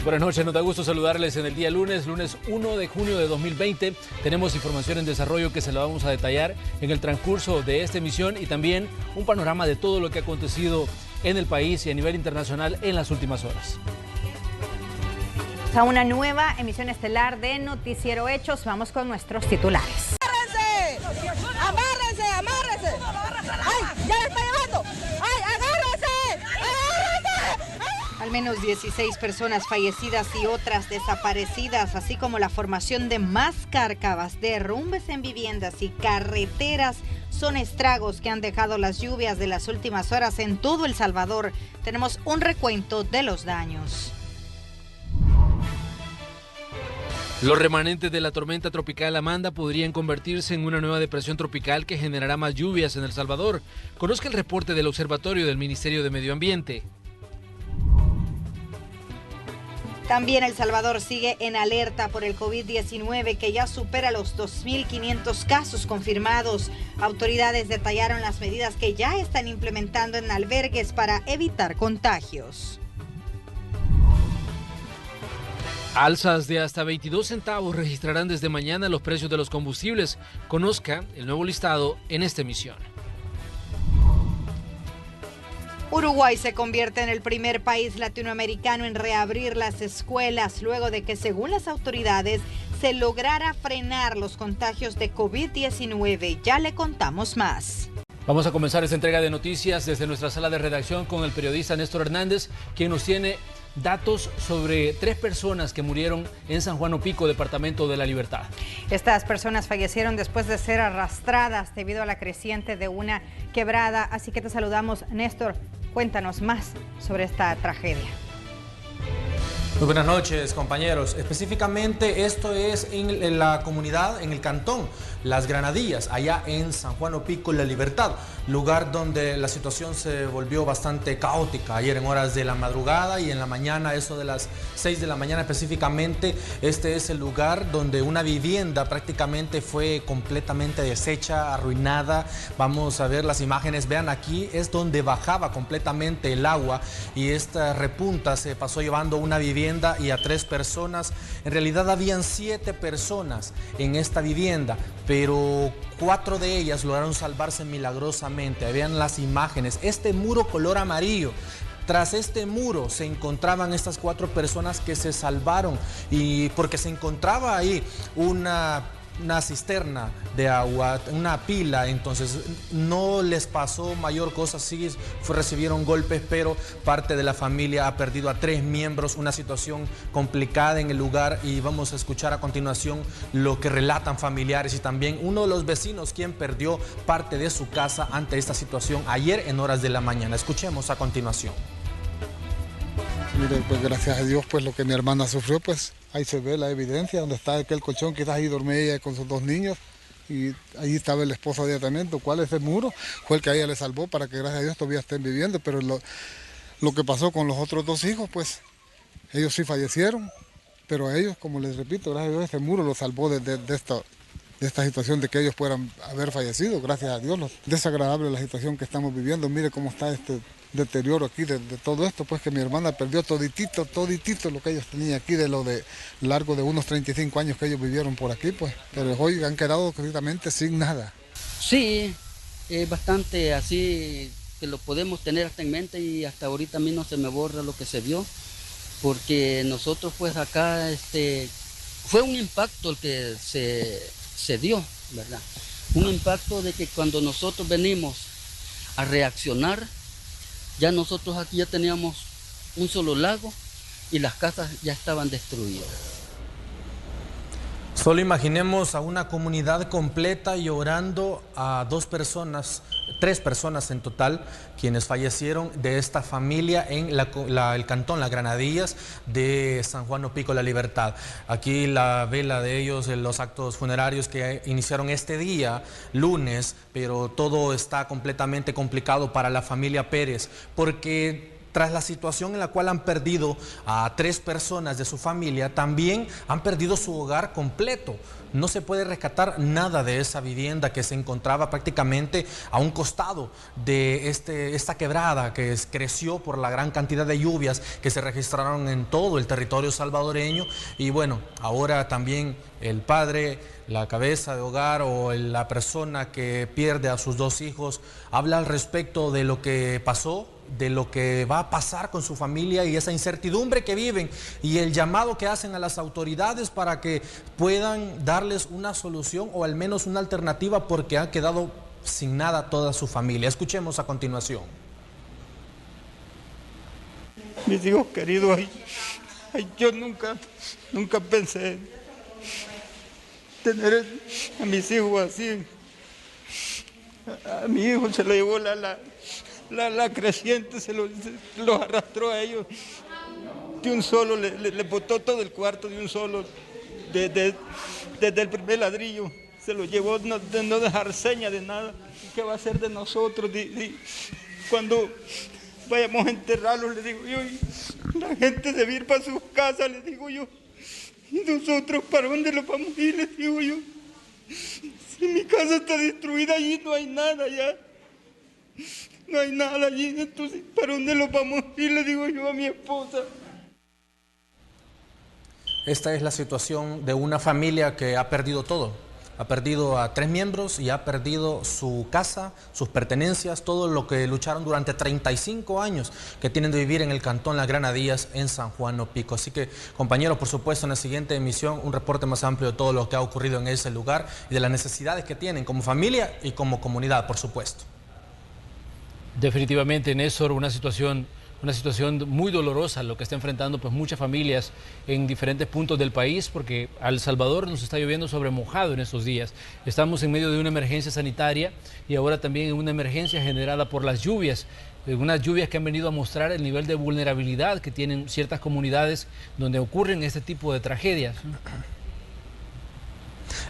Buenas noches, nos da gusto saludarles en el día lunes 1 de junio de 2020. Tenemos información en desarrollo que se la vamos a detallar en el transcurso de esta emisión y también un panorama de todo lo que ha acontecido en el país y a nivel internacional en las últimas horas. A una nueva emisión estelar de Noticiero Hechos, vamos con nuestros titulares. ¡Amárrense! ¡Amárrense! ¡Ay, ya le está llevando! ¡Ay, agárrense! ¡Agárrense! Al menos 16 personas fallecidas y otras desaparecidas, así como la formación de más cárcavas, derrumbes en viviendas y carreteras, son estragos que han dejado las lluvias de las últimas horas en todo El Salvador. Tenemos un recuento de los daños. Los remanentes de la tormenta tropical Amanda podrían convertirse en una nueva depresión tropical que generará más lluvias en El Salvador. Conozca el reporte del Observatorio del Ministerio de Medio Ambiente. También El Salvador sigue en alerta por el COVID-19, que ya supera los 2.500 casos confirmados. Autoridades detallaron las medidas que ya están implementando en albergues para evitar contagios. Alzas de hasta 22 centavos registrarán desde mañana los precios de los combustibles. Conozca el nuevo listado en esta emisión. Uruguay se convierte en el primer país latinoamericano en reabrir las escuelas luego de que, según las autoridades, se lograra frenar los contagios de COVID-19. Ya le contamos más. Vamos a comenzar esta entrega de noticias desde nuestra sala de redacción con el periodista Néstor Hernández, quien nos tiene datos sobre 3 personas que murieron en San Juan Opico, departamento de La Libertad. Estas personas fallecieron después de ser arrastradas debido a la creciente de una quebrada. Así que te saludamos, Néstor. Cuéntanos más sobre esta tragedia. Muy buenas noches, compañeros. Específicamente esto es en la comunidad, en el cantón Las Granadillas, allá en San Juan Opico, La Libertad, lugar donde la situación se volvió bastante caótica ayer en horas de la madrugada y en la mañana, eso de las 6 de la mañana específicamente. Este es el lugar donde una vivienda prácticamente fue completamente deshecha, arruinada. Vamos a ver las imágenes, vean aquí, es donde bajaba completamente el agua y esta repunta se pasó llevando una vivienda y a 3 personas. En realidad habían 7 personas en esta vivienda, pero 4 de ellas lograron salvarse milagrosamente. Vean las imágenes, este muro color amarillo. Tras este muro se encontraban estas 4 personas que se salvaron, y porque se encontraba ahí una cisterna de agua, una pila, entonces no les pasó mayor cosa, sí recibieron golpes, pero parte de la familia ha perdido a 3 miembros, una situación complicada en el lugar, y vamos a escuchar a continuación lo que relatan familiares y también uno de los vecinos quien perdió parte de su casa ante esta situación ayer en horas de la mañana. Escuchemos a continuación. Mire, pues gracias a Dios, pues lo que mi hermana sufrió, pues ahí se ve la evidencia, donde está aquel colchón, quizás ahí dormía ella con sus 2 niños, y ahí estaba el esposo de tratamiento, cuál ese muro fue el que a ella le salvó para que gracias a Dios todavía estén viviendo, pero lo que pasó con los otros 2 hijos, pues ellos sí fallecieron, pero a ellos, como les repito, gracias a Dios ese muro los salvó de esta situación de que ellos puedan haber fallecido, gracias a Dios. Desagradable la situación que estamos viviendo, mire cómo está este deterioro aquí de todo esto, pues que mi hermana perdió toditito lo que ellos tenían aquí, de lo de largo de unos 35 años que ellos vivieron por aquí, pues, pero hoy han quedado completamente sin nada. Sí, es bastante así que lo podemos tener hasta en mente, y hasta ahorita a mí no se me borra lo que se vio, porque nosotros pues acá fue un impacto el que se dio, ¿verdad? Un impacto de que cuando nosotros venimos a reaccionar, ya nosotros aquí ya teníamos un solo lago y las casas ya estaban destruidas. Solo imaginemos a una comunidad completa llorando a 2 personas, 3 personas en total, quienes fallecieron de esta familia en el cantón Las Granadillas de San Juan Opico, La Libertad. Aquí la vela de ellos, los actos funerarios que iniciaron este día, lunes, pero todo está completamente complicado para la familia Pérez, porque tras la situación en la cual han perdido a 3 personas de su familia, también han perdido su hogar completo. No se puede rescatar nada de esa vivienda que se encontraba prácticamente a un costado de esta quebrada que creció por la gran cantidad de lluvias que se registraron en todo el territorio salvadoreño. Y bueno, ahora también el padre, la cabeza de hogar o la persona que pierde a sus 2 hijos habla al respecto de lo que pasó, de lo que va a pasar con su familia y esa incertidumbre que viven y el llamado que hacen a las autoridades para que puedan darles una solución o al menos una alternativa, porque ha quedado sin nada toda su familia. Escuchemos a continuación. Mis hijos queridos, yo nunca pensé tener a mis hijos así. A mi hijo se lo llevó la creciente, los arrastró a ellos. De un solo, le botó todo el cuarto de un solo, desde el primer ladrillo. Se lo llevó, no dejar seña de nada. ¿Qué va a hacer de nosotros? Cuando vayamos a enterrarlos, le digo yo, la gente debe ir para sus casas, le digo yo. ¿Y nosotros para dónde los vamos a ir? Le digo yo. Si mi casa está destruida, allí no hay nada ya. No hay nada allí, entonces ¿para dónde los vamos a ir? Le digo yo a mi esposa. Esta es la situación de una familia que ha perdido todo. Ha perdido a 3 miembros y ha perdido su casa, sus pertenencias, todo lo que lucharon durante 35 años que tienen de vivir en el cantón Las Granadillas en San Juan Opico. Así que, compañeros, por supuesto, en la siguiente emisión un reporte más amplio de todo lo que ha ocurrido en ese lugar y de las necesidades que tienen como familia y como comunidad, por supuesto. Definitivamente, Néstor, una situación muy dolorosa lo que está enfrentando pues muchas familias en diferentes puntos del país, porque a El Salvador nos está lloviendo sobre mojado en estos días. Estamos en medio de una emergencia sanitaria y ahora también en una emergencia generada por las lluvias, unas lluvias que han venido a mostrar el nivel de vulnerabilidad que tienen ciertas comunidades donde ocurren este tipo de tragedias.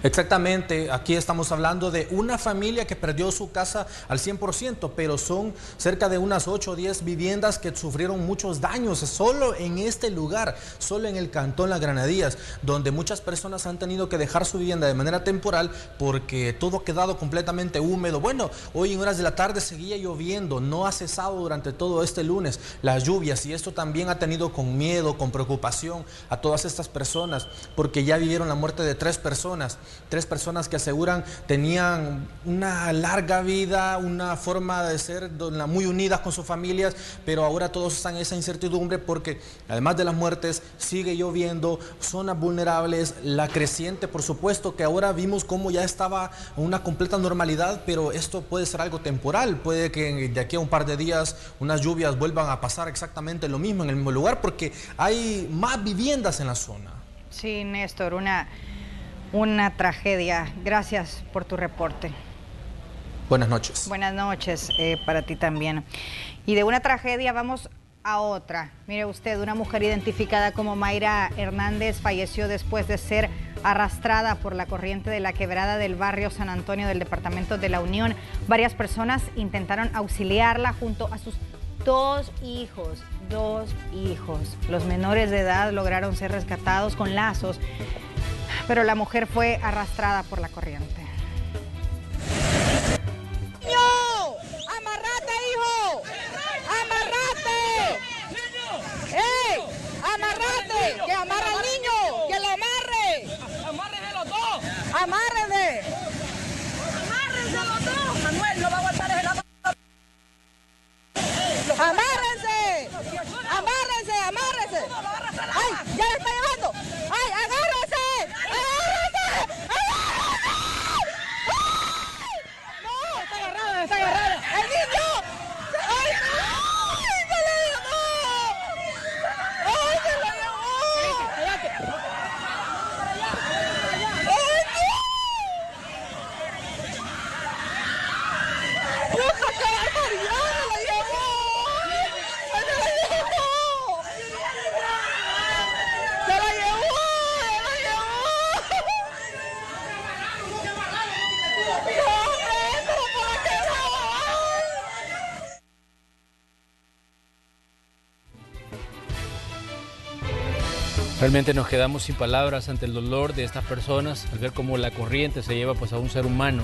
Exactamente, aquí estamos hablando de una familia que perdió su casa al 100%, pero son cerca de unas 8 o 10 viviendas que sufrieron muchos daños solo en este lugar, solo en el cantón Las Granadillas, donde muchas personas han tenido que dejar su vivienda de manera temporal porque todo ha quedado completamente húmedo. Bueno, hoy en horas de la tarde seguía lloviendo, no ha cesado durante todo este lunes las lluvias, y esto también ha tenido con miedo, con preocupación a todas estas personas, porque ya vivieron la muerte de 3 personas. 3 personas que aseguran tenían una larga vida, una forma de ser muy unidas con sus familias, pero ahora todos están en esa incertidumbre porque además de las muertes sigue lloviendo, zonas vulnerables, la creciente, por supuesto que ahora vimos cómo ya estaba una completa normalidad, pero esto puede ser algo temporal, puede que de aquí a un par de días unas lluvias vuelvan a pasar exactamente lo mismo en el mismo lugar porque hay más viviendas en la zona. Sí, Néstor, una tragedia. Gracias por tu reporte. Buenas noches. Buenas noches para ti también. Y de una tragedia vamos a otra. Mire usted, una mujer identificada como Mayra Hernández falleció después de ser arrastrada por la corriente de la quebrada del barrio San Antonio del departamento de La Unión. Varias personas intentaron auxiliarla junto a sus 2 hijos. 2 hijos. Los menores de edad lograron ser rescatados con lazos, pero la mujer fue arrastrada por la corriente. ¡Niño! ¡Amarrate, hijo! ¡Amarrate! ¡Ey! ¡Amarrate! ¡Que amarre al niño! ¡Que lo amarre! ¡Amárrense los 2! ¡Amárrense! ¡Amárrense los 2! Manuel, no va a aguantar el helado. ¡Amárrense! ¡Amárrense! ¡Amárrense! ¡Ay! ¡Ya le está llevando! ¡Ay! ¡Agárrense! ¡Agárrense! ¡Agárrense! Realmente nos quedamos sin palabras ante el dolor de estas personas al ver cómo la corriente se lleva pues a un ser humano.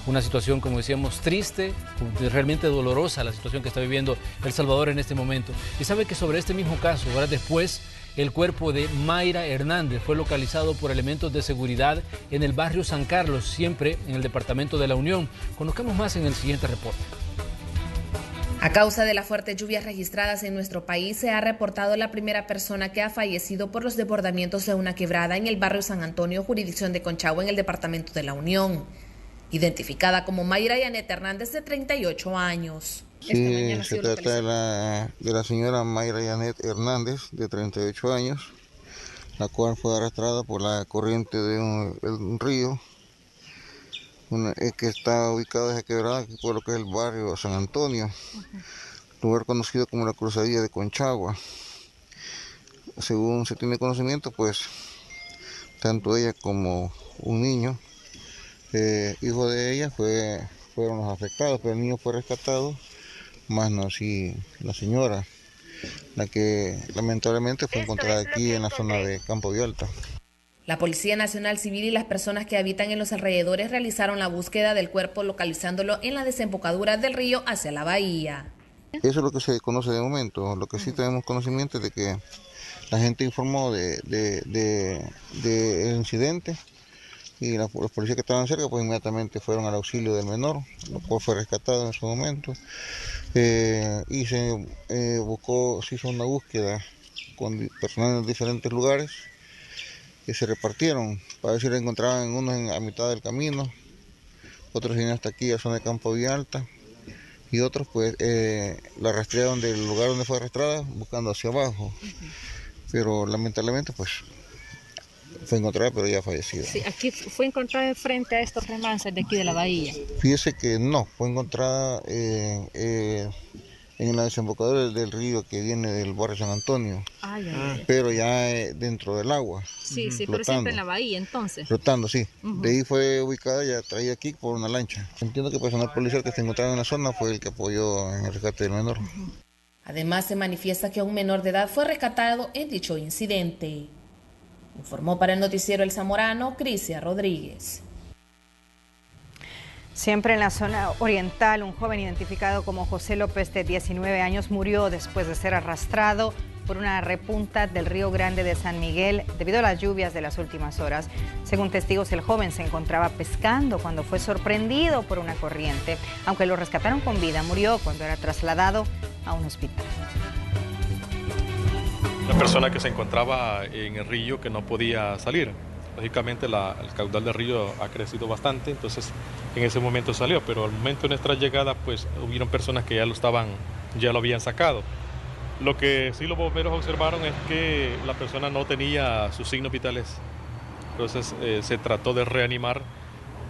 Una situación, como decíamos, triste, realmente dolorosa la situación que está viviendo El Salvador en este momento. Y sabe que sobre este mismo caso, horas después, el cuerpo de Mayra Hernández fue localizado por elementos de seguridad en el barrio San Carlos, siempre en el departamento de La Unión. Conozcamos más en el siguiente reporte. A causa de las fuertes lluvias registradas en nuestro país, se ha reportado la primera persona que ha fallecido por los desbordamientos de una quebrada en el barrio San Antonio, jurisdicción de Conchagua, en el departamento de La Unión. Identificada como Mayra Yanet Hernández, de 38 años. Sí, se trata de la señora Mayra Yanet Hernández, de 38 años, la cual fue arrastrada por la corriente de un río que está ubicado esa quebrada por lo que es el barrio San Antonio, lugar conocido como la Cruzadilla de Conchagua. Según se tiene conocimiento, pues tanto ella como un niño, hijo de ella, fueron los afectados, pero el niño fue rescatado, más no así la señora, la que lamentablemente fue encontrada aquí en la zona de Campo Vialta. La Policía Nacional Civil y las personas que habitan en los alrededores realizaron la búsqueda del cuerpo, localizándolo en la desembocadura del río hacia la bahía. Eso es lo que se conoce de momento. Lo que sí tenemos conocimiento es de que la gente informó del incidente y los policías que estaban cerca pues inmediatamente fueron al auxilio del menor, lo cual fue rescatado en su momento. Y se hizo una búsqueda con personal en diferentes lugares que se repartieron para ver si lo encontraban unos a mitad del camino, otros vinieron hasta aquí a la zona de Campo Vialta y otros pues la rastrearon del lugar donde fue arrastrada buscando hacia abajo, pero lamentablemente pues fue encontrada pero ya fallecida. Sí, aquí fue encontrada frente a estos remansos de aquí de la bahía. Fíjese que no, fue encontrada en la desembocadura del río que viene del barrio San Antonio, pero ya dentro del agua. Sí, pero siempre en la bahía entonces. Flotando, sí. De ahí fue ubicada, ya traída aquí por una lancha. Entiendo que el personal policial que se encontraba en la zona fue el que apoyó en el rescate del menor. Además, se manifiesta que un menor de edad fue rescatado en dicho incidente. Informó para el noticiero El Zamorano, Crisia Rodríguez. Siempre en la zona oriental, un joven identificado como José López, de 19 años, murió después de ser arrastrado por una repunta del Río Grande de San Miguel debido a las lluvias de las últimas horas. Según testigos, el joven se encontraba pescando cuando fue sorprendido por una corriente. Aunque lo rescataron con vida, murió cuando era trasladado a un hospital. Una persona que se encontraba en el río que no podía salir. Lógicamente el caudal del río ha crecido bastante, entonces en ese momento salió, pero al momento de nuestra llegada pues hubieron personas que ya lo habían sacado. Lo que sí los bomberos observaron es que la persona no tenía sus signos vitales, entonces se trató de reanimar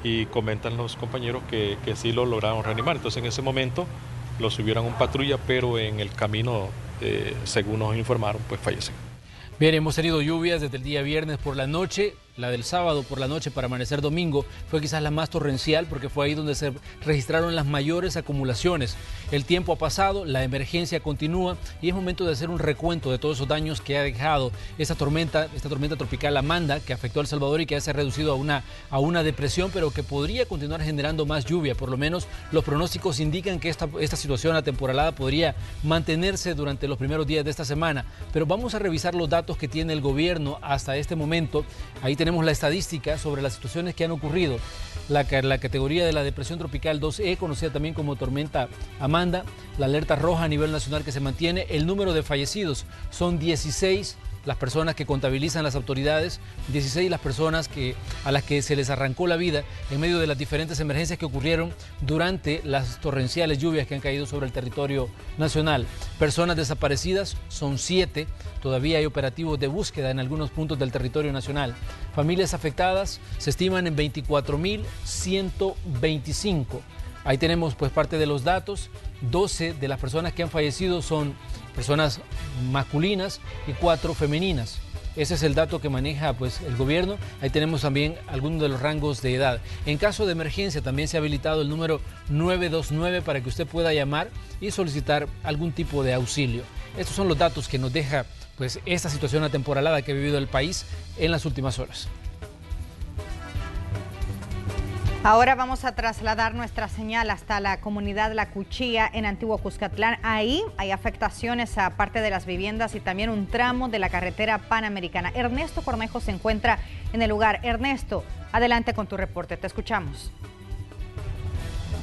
y comentan los compañeros que sí lo lograron reanimar. Entonces en ese momento lo subieron a un patrulla, pero en el camino, según nos informaron, pues falleció. Bien, hemos tenido lluvias desde el día viernes por la noche. La del sábado por la noche para amanecer domingo fue quizás la más torrencial porque fue ahí donde se registraron las mayores acumulaciones. El tiempo ha pasado, la emergencia continúa y es momento de hacer un recuento de todos esos daños que ha dejado esta tormenta tropical Amanda, que afectó a El Salvador y que ya se ha reducido a una depresión, pero que podría continuar generando más lluvia. Por lo menos los pronósticos indican que esta situación atemporalada podría mantenerse durante los primeros días de esta semana. Pero vamos a revisar los datos que tiene el gobierno hasta este momento. Ahí tenemos la estadística sobre las situaciones que han ocurrido. La categoría de la depresión tropical 2E, conocida también como tormenta Amanda, la alerta roja a nivel nacional que se mantiene. El número de fallecidos son 16 las personas que contabilizan las autoridades, 16 las personas a las que se les arrancó la vida en medio de las diferentes emergencias que ocurrieron durante las torrenciales lluvias que han caído sobre el territorio nacional. Personas desaparecidas son 7, todavía hay operativos de búsqueda en algunos puntos del territorio nacional. Familias afectadas se estiman en 24.125. Ahí tenemos pues parte de los datos. 12 de las personas que han fallecido son personas masculinas y 4 femeninas. Ese es el dato que maneja pues el gobierno. Ahí tenemos también algunos de los rangos de edad. En caso de emergencia también se ha habilitado el número 929 para que usted pueda llamar y solicitar algún tipo de auxilio. Estos son los datos que nos deja pues esta situación atemporalada que ha vivido el país en las últimas horas. Ahora vamos a trasladar nuestra señal hasta la comunidad La Cuchilla en Antiguo Cuscatlán. Ahí hay afectaciones a parte de las viviendas y también un tramo de la carretera panamericana. Ernesto Cornejo se encuentra en el lugar. Ernesto, adelante con tu reporte, te escuchamos.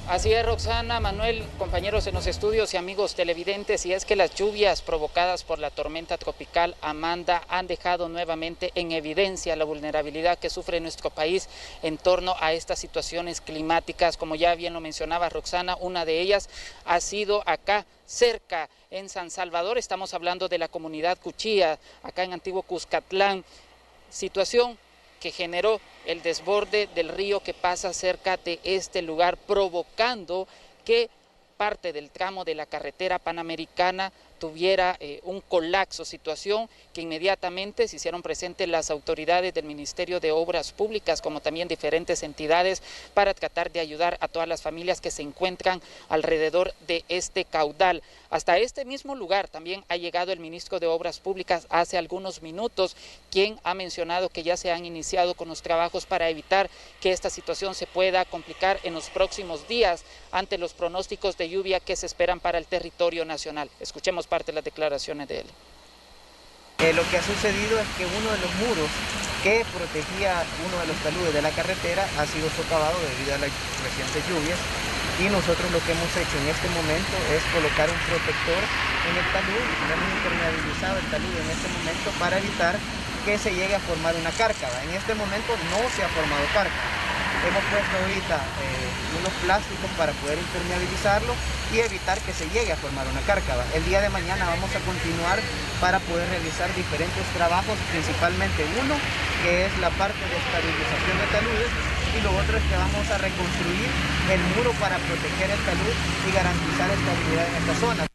Así es, Roxana, Manuel, compañeros en los estudios y amigos televidentes, y es que las lluvias provocadas por la tormenta tropical Amanda han dejado nuevamente en evidencia la vulnerabilidad que sufre nuestro país en torno a estas situaciones climáticas. Como ya bien lo mencionaba Roxana, una de ellas ha sido acá cerca en San Salvador, estamos hablando de la comunidad Cuchilla, acá en Antiguo Cuscatlán, situación que generó el desborde del río que pasa cerca de este lugar, provocando que parte del tramo de la carretera panamericana tuviera un colapso, situación que inmediatamente se hicieron presentes las autoridades del Ministerio de Obras Públicas, como también diferentes entidades, para tratar de ayudar a todas las familias que se encuentran alrededor de este caudal. Hasta este mismo lugar también ha llegado el ministro de Obras Públicas hace algunos minutos, quien ha mencionado que ya se han iniciado con los trabajos para evitar que esta situación se pueda complicar en los próximos días ante los pronósticos de lluvia que se esperan para el territorio nacional. Escuchemos parte de las declaraciones de él. Lo que ha sucedido es que uno de los muros que protegía uno de los taludes de la carretera ha sido socavado debido a las recientes lluvias, y nosotros lo que hemos hecho en este momento es colocar un protector en el talud. Hemos impermeabilizado el talud en este momento para evitar que se llegue a formar una cárcava. En este momento no se ha formado cárcava. Hemos puesto ahorita unos plásticos para poder impermeabilizarlo y evitar que se llegue a formar una cárcava. El día de mañana vamos a continuar para poder realizar diferentes trabajos, principalmente uno que es la parte de estabilización de taludes, y lo otro es que vamos a reconstruir el muro para proteger el talud y garantizar estabilidad en esta zona.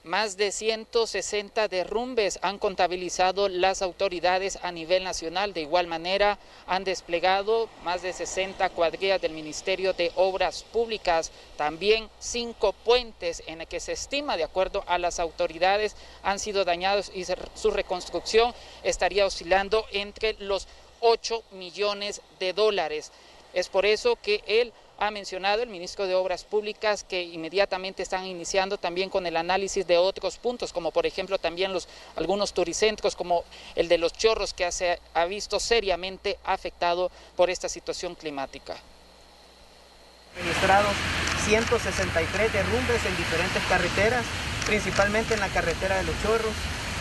Más de 160 derrumbes han contabilizado las autoridades a nivel nacional. De igual manera, han desplegado más de 60 cuadrillas del Ministerio de Obras Públicas. También 5 puentes en el que se estima, de acuerdo a las autoridades, han sido dañados y su reconstrucción estaría oscilando entre los 8 millones de dólares. Es por eso que él ha mencionado, el ministro de Obras Públicas, que inmediatamente están iniciando también con el análisis de otros puntos, como por ejemplo también algunos turicentros, como el de Los Chorros, que se ha visto seriamente afectado por esta situación climática. Registrados 163 derrumbes en diferentes carreteras, principalmente en la carretera de Los Chorros,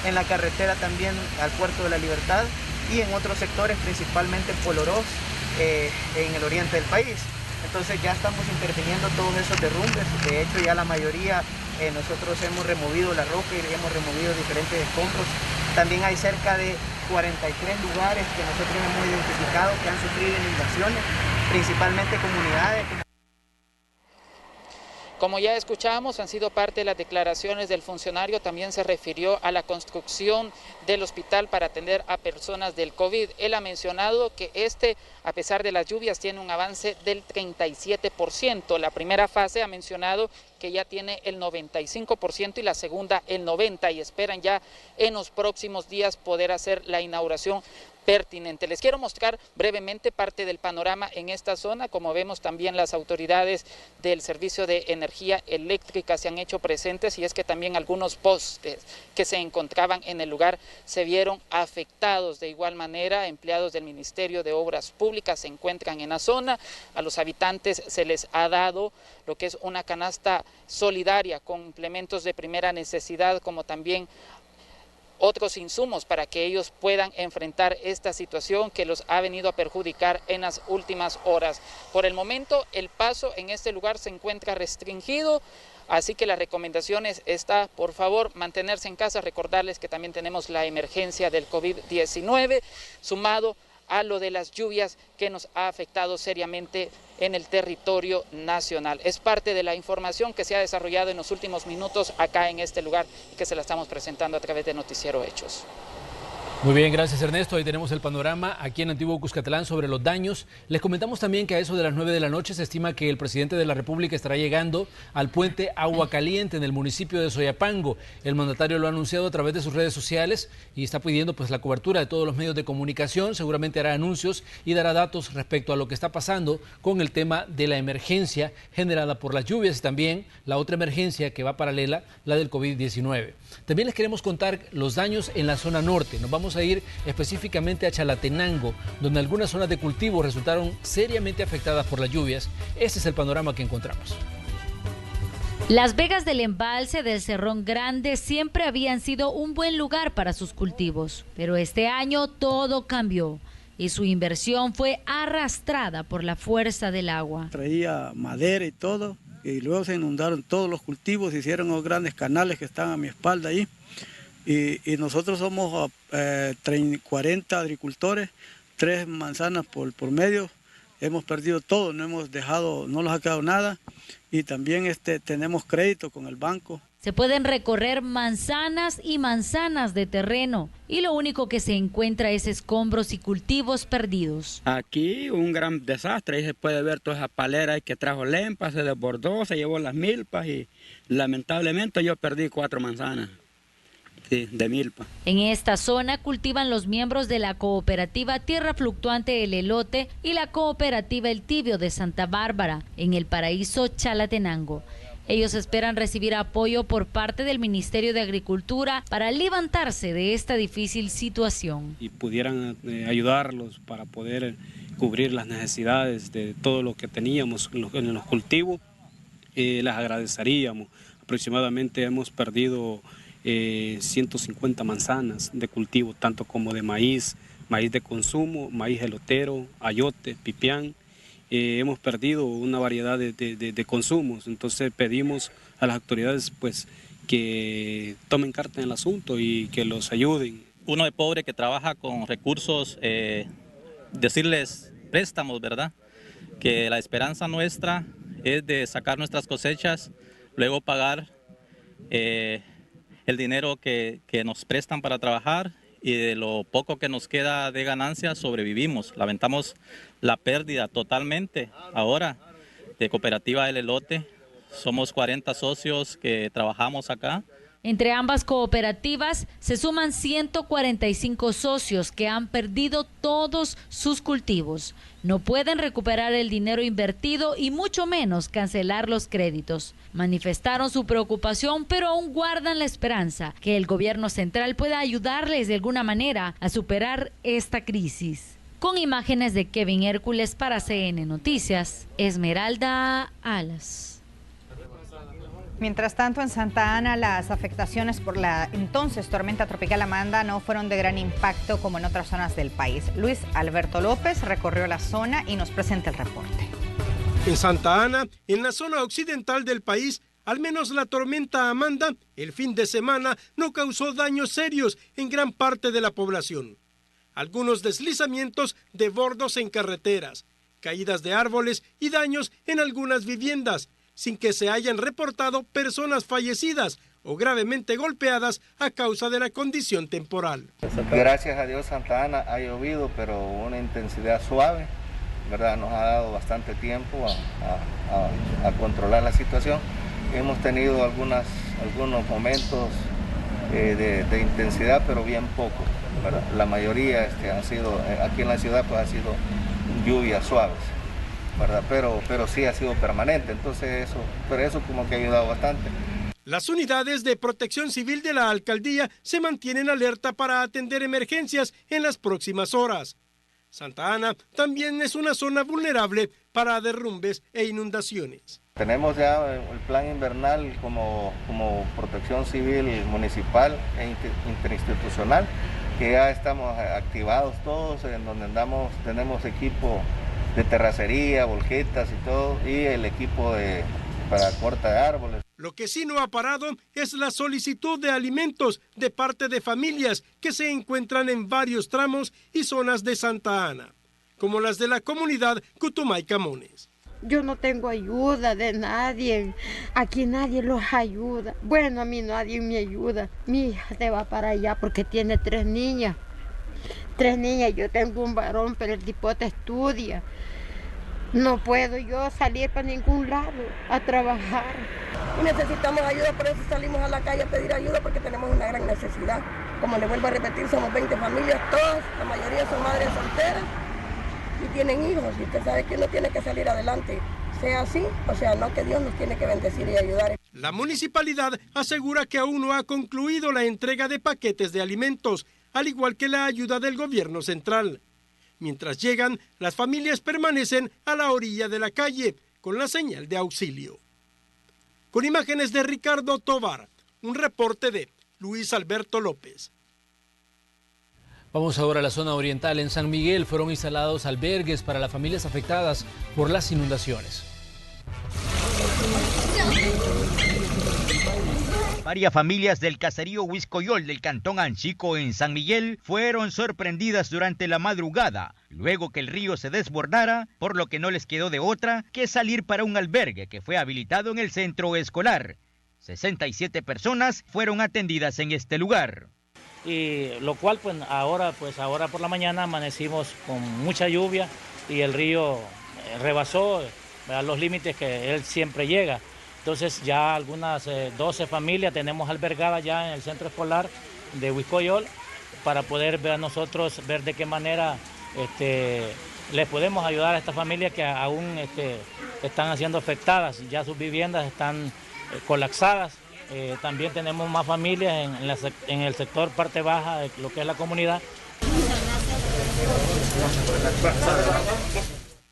en la carretera también al Puerto de la Libertad y en otros sectores, principalmente en Polorós, en el oriente del país. Entonces ya estamos interviniendo todos esos derrumbes. De hecho, ya la mayoría, nosotros hemos removido la roca y hemos removido diferentes escombros. También hay cerca de 43 lugares que nosotros hemos identificado que han sufrido inundaciones, principalmente comunidades. Como ya escuchamos, han sido parte de las declaraciones del funcionario. También se refirió a la construcción del hospital para atender a personas del COVID. Él ha mencionado que a pesar de las lluvias, tiene un avance del 37%. La primera fase ha mencionado que ya tiene el 95% y la segunda el 90%, y esperan ya en los próximos días poder hacer la inauguración pertinente. Les quiero mostrar brevemente parte del panorama en esta zona. Como vemos, también las autoridades del Servicio de Energía Eléctrica se han hecho presentes, y es que también algunos postes que se encontraban en el lugar se vieron afectados. De igual manera, empleados del Ministerio de Obras Públicas se encuentran en la zona. A los habitantes se les ha dado lo que es una canasta solidaria con implementos de primera necesidad, como también otros insumos para que ellos puedan enfrentar esta situación que los ha venido a perjudicar en las últimas horas. Por el momento, el paso en este lugar se encuentra restringido, así que la recomendación está, por favor, mantenerse en casa. Recordarles que también tenemos la emergencia del COVID-19, sumado a lo de las lluvias que nos ha afectado seriamente en el territorio nacional. Es parte de la información que se ha desarrollado en los últimos minutos acá en este lugar y que se la estamos presentando a través de Noticiero Hechos. Muy bien, gracias Ernesto. Ahí tenemos el panorama aquí en Antiguo Cuscatlán sobre los daños. Les comentamos también que a eso de las 9 de la noche se estima que el presidente de la República estará llegando al puente Agua Caliente en el municipio de Soyapango. El mandatario lo ha anunciado a través de sus redes sociales y está pidiendo pues la cobertura de todos los medios de comunicación. Seguramente hará anuncios y dará datos respecto a lo que está pasando con el tema de la emergencia generada por las lluvias y también la otra emergencia que va paralela, la del COVID-19. También les queremos contar los daños en la zona norte. Nos vamos a ir específicamente a Chalatenango, donde algunas zonas de cultivo resultaron seriamente afectadas por las lluvias. Ese es el panorama que encontramos. Las vegas del embalse del Cerrón Grande siempre habían sido un buen lugar para sus cultivos, pero este año todo cambió y su inversión fue arrastrada por la fuerza del agua. Traía madera y todo, y luego se inundaron todos los cultivos, se hicieron los grandes canales que están a mi espalda ahí. Y nosotros somos 40 agricultores, 3 manzanas por medio. Hemos perdido todo, no nos ha quedado nada. Y también tenemos crédito con el banco. Se pueden recorrer manzanas y manzanas de terreno y lo único que se encuentra es escombros y cultivos perdidos. Aquí un gran desastre, ahí se puede ver toda esa palera que trajo Lempa, se desbordó, se llevó las milpas y lamentablemente yo perdí 4 manzanas. Sí, de milpa. En esta zona cultivan los miembros de la cooperativa Tierra Fluctuante El Elote y la cooperativa El Tibio de Santa Bárbara, en el paraíso Chalatenango. Ellos esperan recibir apoyo por parte del Ministerio de Agricultura para levantarse de esta difícil situación. Y pudieran ayudarlos para poder cubrir las necesidades de todo lo que teníamos en los cultivos, les agradeceríamos. Aproximadamente hemos perdido 150 manzanas de cultivo, tanto como de maíz de consumo, maíz elotero, ayote, pipián. Hemos perdido una variedad de consumos, entonces pedimos a las autoridades pues que tomen carta en el asunto y que los ayuden. Uno de pobre que trabaja con recursos, decirles préstamos, ¿verdad? Que la esperanza nuestra es de sacar nuestras cosechas, luego pagar el dinero que nos prestan para trabajar y de lo poco que nos queda de ganancia sobrevivimos. Lamentamos la pérdida totalmente ahora de Cooperativa El Elote. Somos 40 socios que trabajamos acá. Entre ambas cooperativas se suman 145 socios que han perdido todos sus cultivos. No pueden recuperar el dinero invertido y mucho menos cancelar los créditos. Manifestaron su preocupación, pero aún guardan la esperanza que el gobierno central pueda ayudarles de alguna manera a superar esta crisis. Con imágenes de Kevin Hércules para CN Noticias, Esmeralda Alas. Mientras tanto, en Santa Ana, las afectaciones por la entonces tormenta tropical Amanda no fueron de gran impacto como en otras zonas del país. Luis Alberto López recorrió la zona y nos presenta el reporte. En Santa Ana, en la zona occidental del país, al menos la tormenta Amanda, el fin de semana no causó daños serios en gran parte de la población. Algunos deslizamientos de bordos en carreteras, caídas de árboles y daños en algunas viviendas, sin que se hayan reportado personas fallecidas o gravemente golpeadas a causa de la condición temporal. Gracias a Dios Santa Ana ha llovido, pero una intensidad suave, ¿verdad? Nos ha dado bastante tiempo a controlar la situación. Hemos tenido algunos momentos de intensidad, pero bien poco, ¿verdad? La mayoría han sido, aquí en la ciudad pues ha sido lluvias suaves, ¿verdad? Pero sí ha sido permanente, entonces eso como que ha ayudado bastante. Las unidades de protección civil de la alcaldía se mantienen alerta para atender emergencias en las próximas horas. Santa Ana también es una zona vulnerable para derrumbes e inundaciones. Tenemos ya el plan invernal como protección civil municipal e interinstitucional, que ya estamos activados todos, en donde tenemos equipo de terracería, volquetas y todo, y el equipo para corta de árboles. Lo que sí no ha parado es la solicitud de alimentos de parte de familias que se encuentran en varios tramos y zonas de Santa Ana, como las de la comunidad Cutumay Camones. Yo no tengo ayuda de nadie, aquí nadie los ayuda. Bueno, a mí nadie me ayuda. Mi hija se va para allá porque tiene 3 niñas 3 niñas, yo tengo un varón, pero el tipote estudia. No puedo yo salir para ningún lado a trabajar. Y necesitamos ayuda, por eso salimos a la calle a pedir ayuda, porque tenemos una gran necesidad. Como le vuelvo a repetir, somos 20 familias, todas, la mayoría son madres solteras y tienen hijos. Y usted sabe que uno tiene que salir adelante, sea así o sea no, que Dios nos tiene que bendecir y ayudar. La municipalidad asegura que aún no ha concluido la entrega de paquetes de alimentos, al igual que la ayuda del gobierno central. Mientras llegan, las familias permanecen a la orilla de la calle con la señal de auxilio. Con imágenes de Ricardo Tovar, un reporte de Luis Alberto López. Vamos ahora a la zona oriental. En San Miguel fueron instalados albergues para las familias afectadas por las inundaciones. Varias familias del caserío Huiscoyol del cantón Anchico en San Miguel fueron sorprendidas durante la madrugada, luego que el río se desbordara, por lo que no les quedó de otra que salir para un albergue que fue habilitado en el centro escolar. 67 personas fueron atendidas en este lugar. Y lo cual ahora por la mañana amanecimos con mucha lluvia y el río rebasó a los límites que él siempre llega. Entonces ya algunas 12 familias tenemos albergadas ya en el centro escolar de Huiscoyol para poder ver de qué manera les podemos ayudar a estas familias que aún están siendo afectadas. Ya sus viviendas están colapsadas. También tenemos más familias en el sector parte baja de lo que es la comunidad.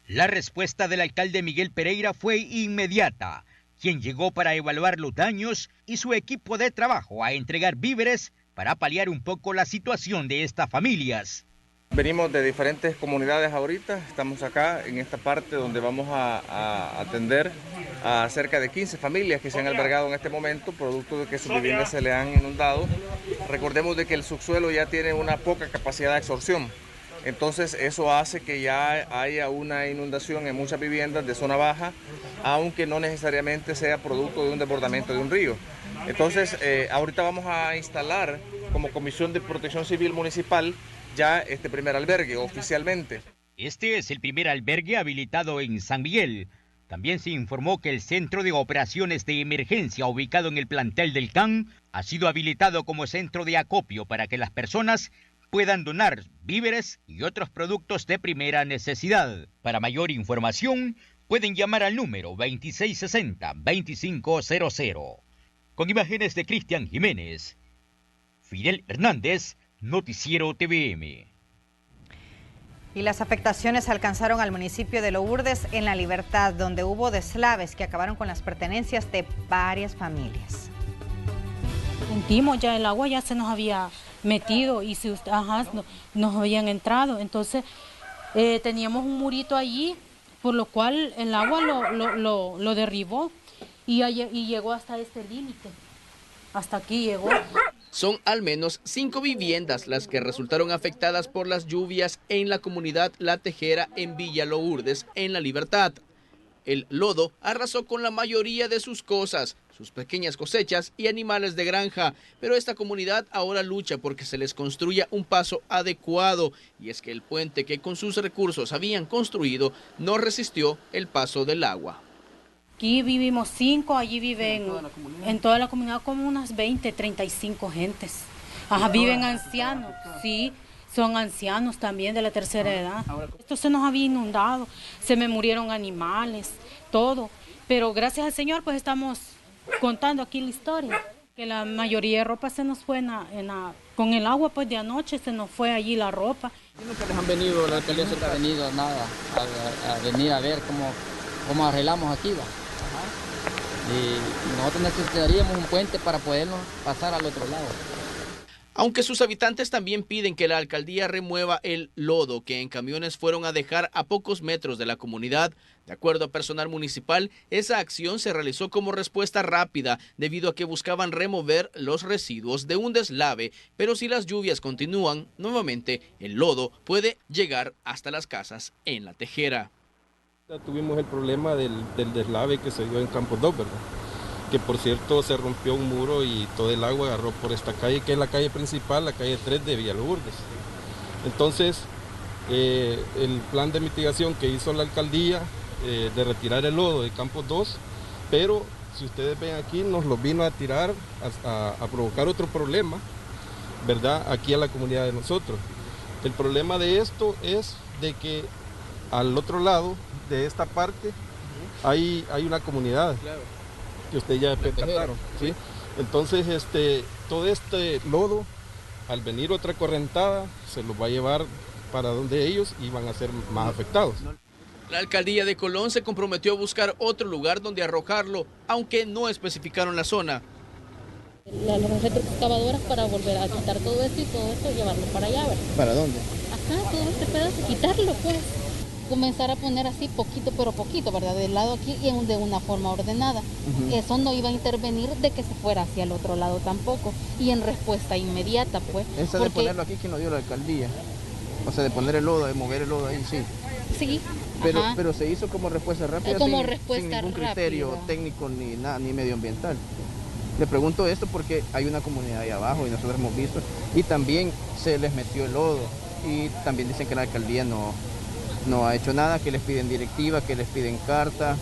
La respuesta del alcalde Miguel Pereira fue inmediata, quien llegó para evaluar los daños y su equipo de trabajo a entregar víveres para paliar un poco la situación de estas familias. Venimos de diferentes comunidades ahorita, estamos acá en esta parte donde vamos a atender a cerca de 15 familias que se han albergado en este momento, producto de que sus viviendas se le han inundado. Recordemos de que el subsuelo ya tiene una poca capacidad de absorción, entonces eso hace que ya haya una inundación en muchas viviendas de zona baja, aunque no necesariamente sea producto de un desbordamiento de un río. Entonces ahorita vamos a instalar como Comisión de Protección Civil Municipal ya este primer albergue oficialmente. Este es el primer albergue habilitado en San Miguel. También se informó que el Centro de Operaciones de Emergencia ubicado en el plantel del CAN ha sido habilitado como centro de acopio para que las personas puedan donar víveres y otros productos de primera necesidad. Para mayor información, pueden llamar al número 2660-2500. Con imágenes de Cristian Jiménez, Fidel Hernández, Noticiero TVM. Y las afectaciones alcanzaron al municipio de Lourdes en La Libertad, donde hubo deslaves que acabaron con las pertenencias de varias familias. Sentimos ya el agua ya se nos había metido y nos habían entrado. Entonces teníamos un murito allí, por lo cual el agua lo derribó y llegó hasta este límite. Hasta aquí llegó. Son al menos 5 viviendas las que resultaron afectadas por las lluvias en la comunidad La Tejera en Villa Lourdes, en La Libertad. El lodo arrasó con la mayoría de sus cosas, sus pequeñas cosechas y animales de granja, pero esta comunidad ahora lucha porque se les construya un paso adecuado, y es que el puente que con sus recursos habían construido no resistió el paso del agua. Aquí vivimos 5, allí viven en toda la comunidad como unas 20, 35 gentes. Viven ancianos, sí, son ancianos también de la tercera edad. Esto se nos había inundado, se me murieron animales, todo. Pero gracias al Señor pues estamos contando aquí la historia. Que la mayoría de ropa se nos fue con el agua pues de anoche, se nos fue allí la ropa. Nunca les han venido, la alcaldía nunca ha venido nada a venir a ver cómo arreglamos aquí, va. Y nosotros necesitaríamos un puente para podernos pasar al otro lado. Aunque sus habitantes también piden que la alcaldía remueva el lodo que en camiones fueron a dejar a pocos metros de la comunidad, de acuerdo a personal municipal, esa acción se realizó como respuesta rápida debido a que buscaban remover los residuos de un deslave, pero si las lluvias continúan, nuevamente el lodo puede llegar hasta las casas en La Tejera. Tuvimos el problema del deslave que se dio en Campo 2, ¿verdad? Que por cierto se rompió un muro y todo el agua agarró por esta calle, que es la calle principal, la calle 3 de Villa Lourdes. Entonces, el plan de mitigación que hizo la alcaldía de retirar el lodo de Campos 2, pero si ustedes ven aquí, nos lo vino a tirar, a provocar otro problema, ¿verdad? Aquí a la comunidad de nosotros. El problema de esto es de que al otro lado de esta parte hay una comunidad que ustedes ya percataron, ¿sí? Entonces, todo este lodo, al venir otra correntada, se los va a llevar para donde ellos y van a ser más afectados. La alcaldía de Colón se comprometió a buscar otro lugar donde arrojarlo, aunque no especificaron la zona. Las retroexcavadoras para volver a quitar todo esto y todo esto, llevarlo para allá, ¿verdad? ¿Para dónde? Acá, todo este pedazo, quitarlo pues. Comenzar a poner así poquito pero poquito, ¿verdad? Del lado aquí y de una forma ordenada. Eso no iba a intervenir de que se fuera hacia el otro lado tampoco. Y en respuesta inmediata, pues. Eso de ponerlo aquí, ¿quién lo dio la alcaldía? O sea, de poner el lodo, de mover el lodo ahí, sí. Sí. Pero se hizo como respuesta rápida, como sin respuesta ningún criterio rápida. Técnico ni medioambiental. Le pregunto esto porque hay una comunidad ahí abajo y nosotros hemos visto, y también se les metió el lodo, y también dicen que la alcaldía no ha hecho nada, que les piden directiva, que les piden carta.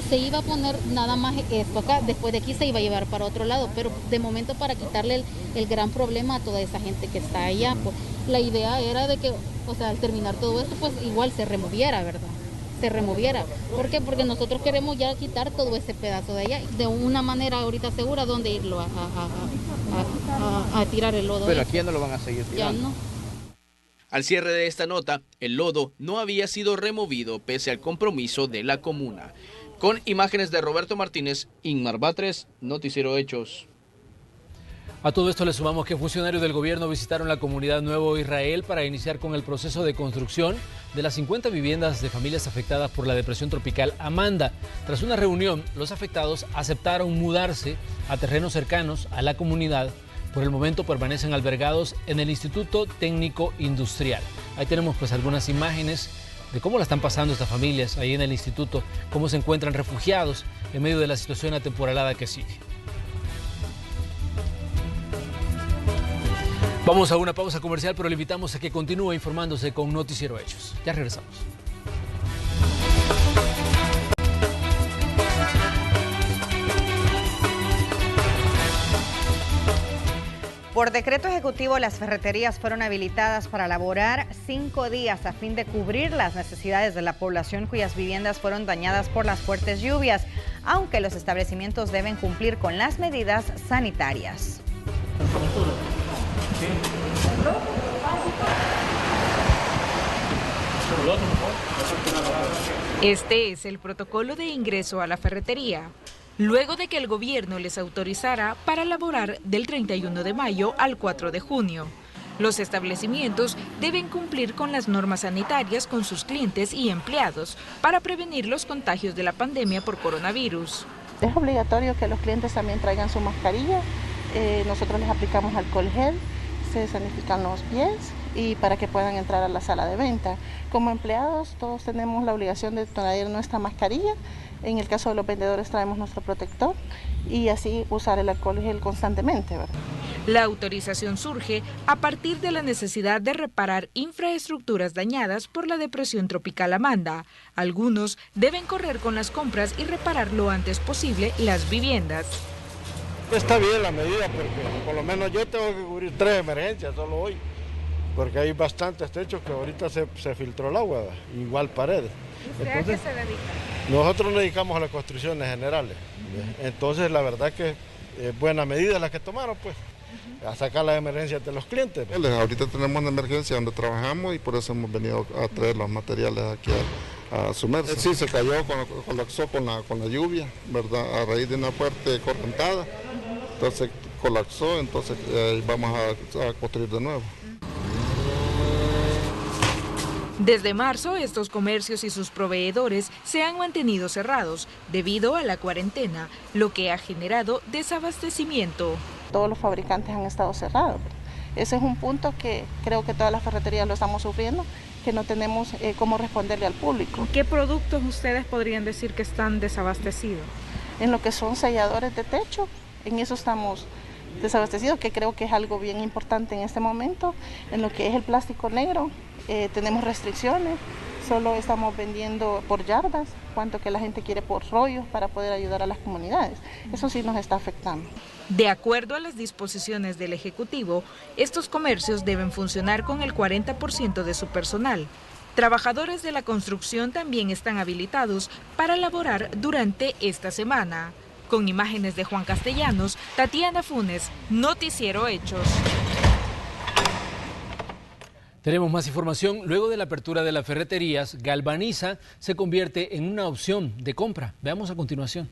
Se iba a poner nada más esto acá, después de aquí se iba a llevar para otro lado, pero de momento para quitarle el gran problema a toda esa gente que está allá, pues la idea era de que, o sea, al terminar todo esto, pues igual se removiera, ¿verdad? Se removiera. ¿Por qué? Porque nosotros queremos ya quitar todo ese pedazo de allá, de una manera ahorita segura, donde irlo a tirar el lodo. Pero aquí ya no lo van a seguir tirando. Ya no. Al cierre de esta nota, el lodo no había sido removido pese al compromiso de la comuna. Con imágenes de Roberto Martínez, Inmar Batres, Noticiero Hechos. A todo esto le sumamos que funcionarios del gobierno visitaron la comunidad Nuevo Israel para iniciar con el proceso de construcción de las 50 viviendas de familias afectadas por la depresión tropical Amanda. Tras una reunión, los afectados aceptaron mudarse a terrenos cercanos a la comunidad. Por el momento permanecen albergados en el Instituto Técnico Industrial. Ahí tenemos pues algunas imágenes de cómo la están pasando estas familias ahí en el instituto, cómo se encuentran refugiados en medio de la situación atemporalada que sigue. Vamos a una pausa comercial, pero le invitamos a que continúe informándose con Noticiero Hechos. Ya regresamos. Por decreto ejecutivo, las ferreterías fueron habilitadas para laborar 5 días a fin de cubrir las necesidades de la población cuyas viviendas fueron dañadas por las fuertes lluvias, aunque los establecimientos deben cumplir con las medidas sanitarias. Este es el protocolo de ingreso a la ferretería, luego de que el gobierno les autorizara para laborar del 31 de mayo al 4 de junio. Los establecimientos deben cumplir con las normas sanitarias con sus clientes y empleados para prevenir los contagios de la pandemia por coronavirus. Es obligatorio que los clientes también traigan su mascarilla. Nosotros les aplicamos alcohol gel, se sanitifican los pies y para que puedan entrar a la sala de venta. Como empleados todos tenemos la obligación de traer nuestra mascarilla. En el caso de los vendedores traemos nuestro protector y así usar el alcohol gel constantemente, ¿verdad? La autorización surge a partir de la necesidad de reparar infraestructuras dañadas por la depresión tropical Amanda. Algunos deben correr con las compras y reparar lo antes posible las viviendas. Está bien la medida porque por lo menos yo tengo que cubrir 3 emergencias solo hoy, porque hay bastantes techos que ahorita se filtró el agua, igual paredes. ¿Usted a qué se dedica? Nosotros nos dedicamos a las construcciones generales, entonces la verdad que es buena medida la que tomaron, pues, a sacar las emergencias de los clientes. Ahorita tenemos una emergencia donde trabajamos y por eso hemos venido a traer los materiales aquí a sumerse. Sí, se cayó, colapsó con la lluvia, ¿verdad? A raíz de una fuerte correntada, entonces colapsó, entonces vamos a construir de nuevo. Desde marzo, estos comercios y sus proveedores se han mantenido cerrados debido a la cuarentena, lo que ha generado desabastecimiento. Todos los fabricantes han estado cerrados. Ese es un punto que creo que todas las ferreterías lo estamos sufriendo, que no tenemos cómo responderle al público. ¿Qué productos ustedes podrían decir que están desabastecidos? En lo que son selladores de techo, en eso estamos desabastecidos, que creo que es algo bien importante en este momento. En lo que es el plástico negro, tenemos restricciones, solo estamos vendiendo por yardas, cuanto que la gente quiere por rollos para poder ayudar a las comunidades. Eso sí nos está afectando. De acuerdo a las disposiciones del Ejecutivo, estos comercios deben funcionar con el 40% de su personal. Trabajadores de la construcción también están habilitados para laborar durante esta semana. Con imágenes de Juan Castellanos, Tatiana Funes, Noticiero Hechos. Tenemos más información. Luego de la apertura de las ferreterías, Galvaniza se convierte en una opción de compra. Veamos a continuación.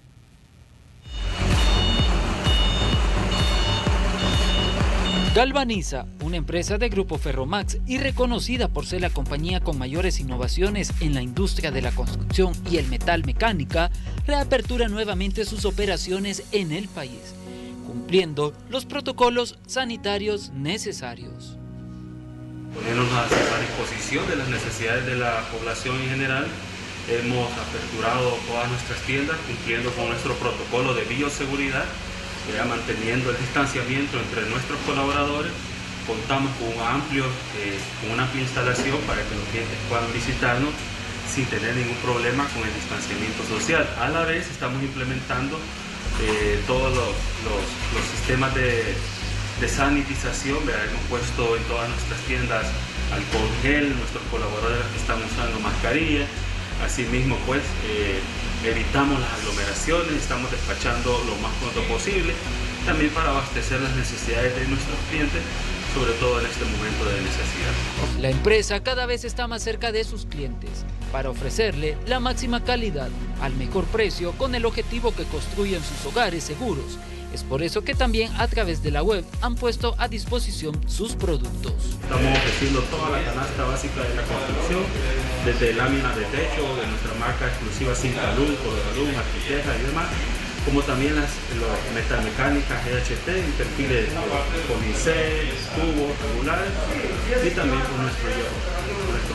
Galvaniza, una empresa de Grupo Ferromax y reconocida por ser la compañía con mayores innovaciones en la industria de la construcción y el metal mecánica, reapertura nuevamente sus operaciones en el país, cumpliendo los protocolos sanitarios necesarios. Ponernos a disposición de las necesidades de la población en general, hemos aperturado todas nuestras tiendas cumpliendo con nuestro protocolo de bioseguridad, manteniendo el distanciamiento entre nuestros colaboradores. Contamos con una amplia instalación para que los clientes puedan visitarnos sin tener ningún problema con el distanciamiento social. A la vez estamos implementando todos los sistemas de sanitización. Hemos puesto en todas nuestras tiendas alcohol gel, nuestros colaboradores están usando mascarilla. Asimismo, pues, evitamos las aglomeraciones, estamos despachando lo más pronto posible, también para abastecer las necesidades de nuestros clientes, sobre todo en este momento de necesidad. La empresa cada vez está más cerca de sus clientes para ofrecerle la máxima calidad al mejor precio con el objetivo que construyan sus hogares seguros. Es por eso que también a través de la web han puesto a disposición sus productos. Estamos ofreciendo toda la canasta básica de la construcción, desde láminas de techo de nuestra marca exclusiva Cincalum, Coloralum, Arquiteja y demás, como también las metalmecánicas GHT en perfiles con IC, tubos, regulares, y también con nuestro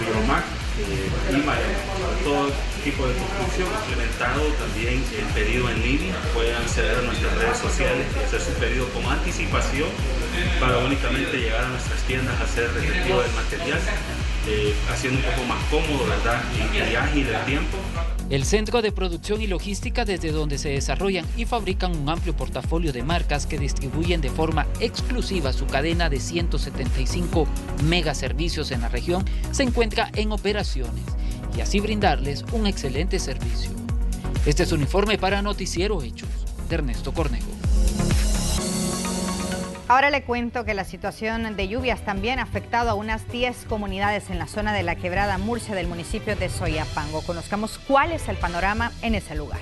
Yomac y todo tipo de construcción implementado, también el pedido en línea. Pueden acceder a nuestras redes sociales y hacer su pedido con anticipación para únicamente llegar a nuestras tiendas a hacer el retiro del material, haciendo un poco más cómodo, ¿verdad? Y ágil el tiempo. El centro de producción y logística, desde donde se desarrollan y fabrican un amplio portafolio de marcas que distribuyen de forma exclusiva su cadena de 175 megaservicios en la región, se encuentra en operaciones y así brindarles un excelente servicio. Este es un informe para Noticiero Hechos, de Ernesto Cornejo. Ahora le cuento que la situación de lluvias también ha afectado a unas 10 comunidades en la zona de la Quebrada Murcia del municipio de Soyapango. Conozcamos cuál es el panorama en ese lugar.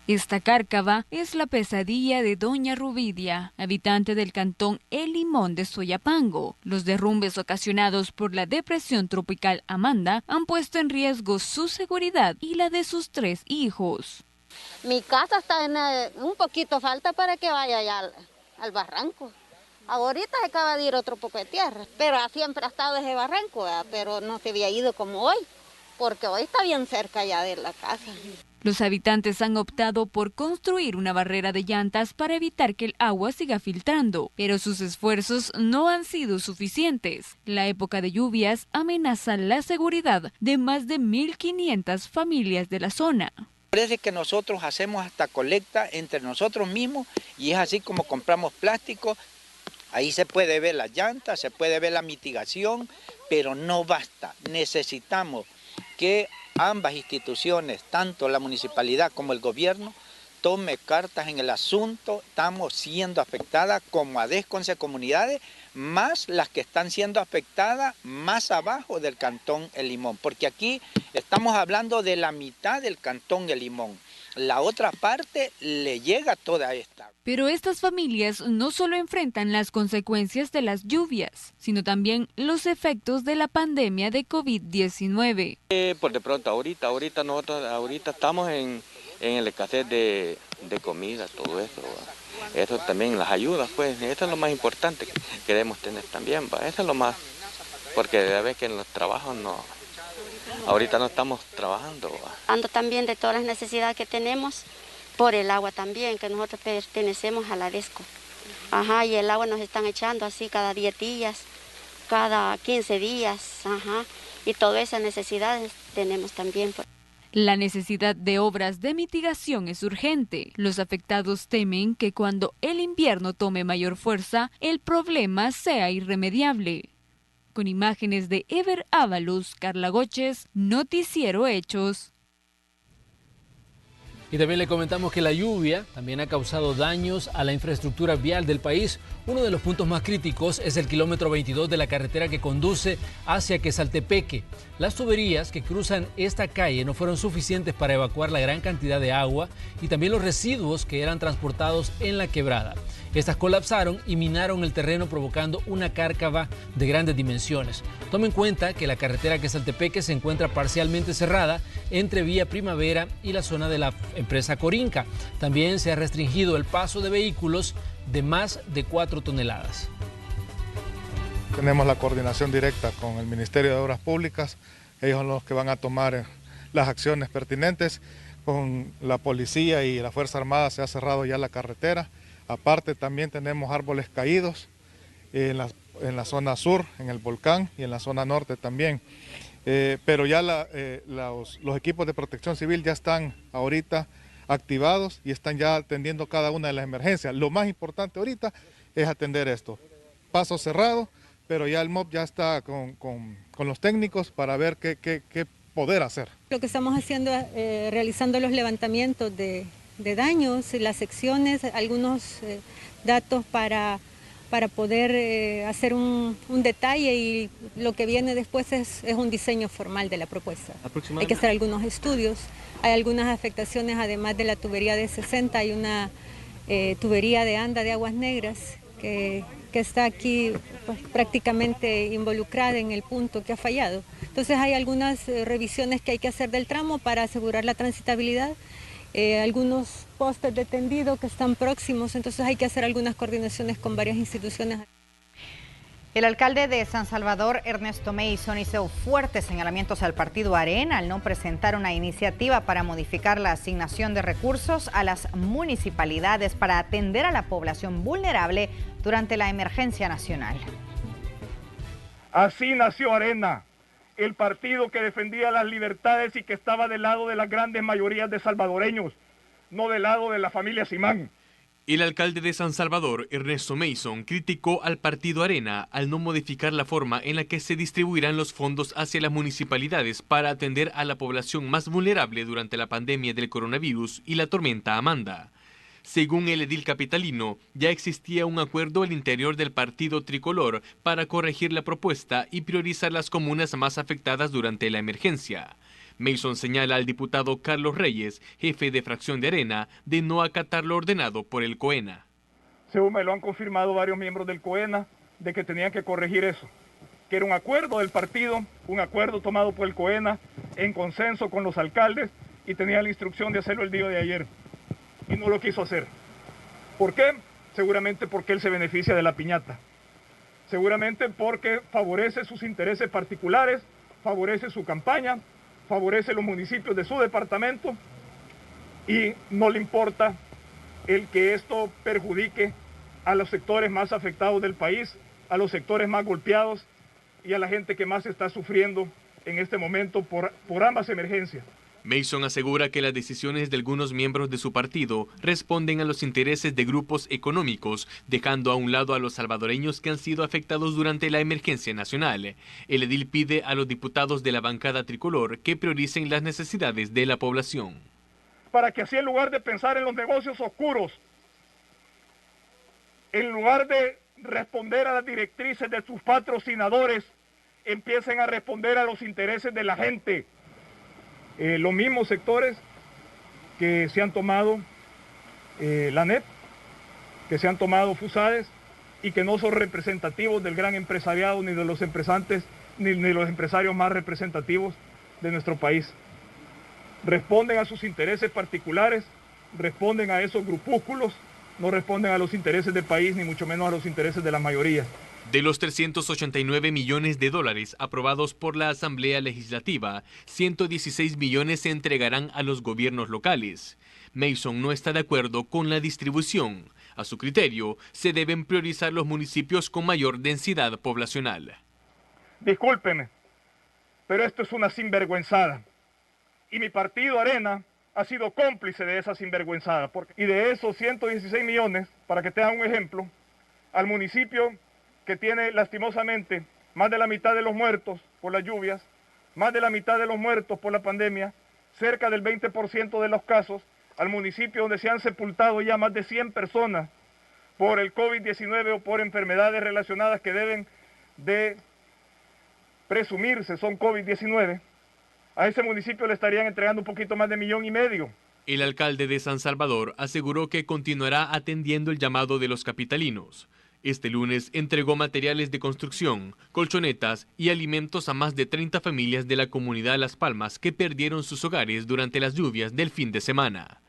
Esta cárcava es la pesadilla de doña Rubidia, habitante del cantón El Limón de Soyapango. Los derrumbes ocasionados por la depresión tropical Amanda han puesto en riesgo su seguridad y la de sus 3 hijos. Mi casa está un poquito falta para que vaya allá al barranco. Ahorita se acaba de ir otro poco de tierra, pero siempre ha estado ese barranco, ¿verdad? Pero no se había ido como hoy, porque hoy está bien cerca ya de la casa. Los habitantes han optado por construir una barrera de llantas para evitar que el agua siga filtrando, pero sus esfuerzos no han sido suficientes. La época de lluvias amenaza la seguridad de más de 1.500 familias de la zona. Parece que nosotros hacemos hasta colecta entre nosotros mismos y es así como compramos plástico. Ahí se puede ver las llantas, se puede ver la mitigación, pero no basta. Necesitamos que ambas instituciones, tanto la municipalidad como el gobierno, tome cartas en el asunto. Estamos siendo afectadas como ADES 11 comunidades, más las que están siendo afectadas más abajo del cantón El Limón, porque aquí estamos hablando de la mitad del cantón El Limón. La otra parte le llega toda esta. Pero estas familias no solo enfrentan las consecuencias de las lluvias, sino también los efectos de la pandemia de COVID-19. Por de pronto, ahorita nosotros estamos en el escasez de comida, todo eso. Eso también, las ayudas, pues, eso es lo más importante que queremos tener también, ¿va? Eso es lo más, porque ya ves que en los trabajos ahorita no estamos trabajando, ¿va? Hablando también de todas las necesidades que tenemos, por el agua también, que nosotros pertenecemos a la DESCO. Ajá, y el agua nos están echando así cada 10 días, cada 15 días, ajá, y todas esas necesidades tenemos también. La necesidad de obras de mitigación es urgente. Los afectados temen que cuando el invierno tome mayor fuerza, el problema sea irremediable. Con imágenes de Ever Ábalos, Carla Goches, Noticiero Hechos. Y también le comentamos que la lluvia también ha causado daños a la infraestructura vial del país. Uno de los puntos más críticos es el kilómetro 22 de la carretera que conduce hacia Quesaltepeque. Las tuberías que cruzan esta calle no fueron suficientes para evacuar la gran cantidad de agua y también los residuos que eran transportados en la quebrada. Estas colapsaron y minaron el terreno, provocando una cárcava de grandes dimensiones. Tome en cuenta que la carretera Quesaltepeque se encuentra parcialmente cerrada entre Vía Primavera y la zona de la empresa Corinca. También se ha restringido el paso de vehículos de más de 4 toneladas. Tenemos la coordinación directa con el Ministerio de Obras Públicas. Ellos son los que van a tomar las acciones pertinentes. Con la policía y la Fuerza Armada se ha cerrado ya la carretera. Aparte también tenemos árboles caídos en la zona sur, en el volcán, y en la zona norte también. Pero ya los equipos de protección civil ya están ahorita activados y están ya atendiendo cada una de las emergencias. Lo más importante ahorita es atender esto. Paso cerrado, pero ya el MOB ya está con los técnicos para ver qué poder hacer. Lo que estamos haciendo es realizando los levantamientos de daños, las secciones, algunos datos para poder hacer un detalle, y lo que viene después es un diseño formal de la propuesta. Hay que hacer algunos estudios, hay algunas afectaciones, además de la tubería de 60, hay una tubería de anda de aguas negras que está aquí pues, prácticamente involucrada en el punto que ha fallado. Entonces hay algunas revisiones que hay que hacer del tramo para asegurar la transitabilidad. Algunos postes de tendido que están próximos, entonces hay que hacer algunas coordinaciones con varias instituciones. El alcalde de San Salvador, Ernesto Mason, hizo fuertes señalamientos al partido Arena al no presentar una iniciativa para modificar la asignación de recursos a las municipalidades para atender a la población vulnerable durante la emergencia nacional. Así nació Arena, el partido que defendía las libertades y que estaba del lado de las grandes mayorías de salvadoreños, no del lado de la familia Simán. El alcalde de San Salvador, Ernesto Mason, criticó al partido Arena al no modificar la forma en la que se distribuirán los fondos hacia las municipalidades para atender a la población más vulnerable durante la pandemia del coronavirus y la tormenta Amanda. Según el edil capitalino, ya existía un acuerdo al interior del partido tricolor para corregir la propuesta y priorizar las comunas más afectadas durante la emergencia. Mason señala al diputado Carlos Reyes, jefe de fracción de Arena, de no acatar lo ordenado por el COENA. Según me lo han confirmado varios miembros del COENA, de que tenían que corregir eso, que era un acuerdo del partido, un acuerdo tomado por el COENA en consenso con los alcaldes, y tenía la instrucción de hacerlo el día de ayer, y no lo quiso hacer. ¿Por qué? Seguramente porque él se beneficia de la piñata, seguramente porque favorece sus intereses particulares, favorece su campaña, favorece los municipios de su departamento, y no le importa el que esto perjudique a los sectores más afectados del país, a los sectores más golpeados y a la gente que más está sufriendo en este momento por ambas emergencias. Mason asegura que las decisiones de algunos miembros de su partido responden a los intereses de grupos económicos, dejando a un lado a los salvadoreños que han sido afectados durante la emergencia nacional. El edil pide a los diputados de la bancada tricolor que prioricen las necesidades de la población. Para que así, en lugar de pensar en los negocios oscuros, en lugar de responder a las directrices de sus patrocinadores, empiecen a responder a los intereses de la gente. Los mismos sectores que se han tomado la NEP, que se han tomado FUSADES y que no son representativos del gran empresariado ni de los empresarios más representativos de nuestro país. Responden a sus intereses particulares, responden a esos grupúsculos, no responden a los intereses del país ni mucho menos a los intereses de la mayoría. De los 389 millones de dólares aprobados por la Asamblea Legislativa, 116 millones se entregarán a los gobiernos locales. Mason no está de acuerdo con la distribución. A su criterio, se deben priorizar los municipios con mayor densidad poblacional. Discúlpeme, pero esto es una sinvergüenzada. Y mi partido Arena ha sido cómplice de esa sinvergüenzada. Y de esos 116 millones, para que tengan un ejemplo, al municipio que tiene lastimosamente más de la mitad de los muertos por las lluvias, más de la mitad de los muertos por la pandemia, cerca del 20% de los casos, al municipio donde se han sepultado ya más de 100 personas por el COVID-19 o por enfermedades relacionadas que deben de presumirse son COVID-19, a ese municipio le estarían entregando un poquito más de 1,5 millones. El alcalde de San Salvador aseguró que continuará atendiendo el llamado de los capitalinos. Este lunes entregó materiales de construcción, colchonetas y alimentos a más de 30 familias de la comunidad Las Palmas que perdieron sus hogares durante las lluvias del fin de semana.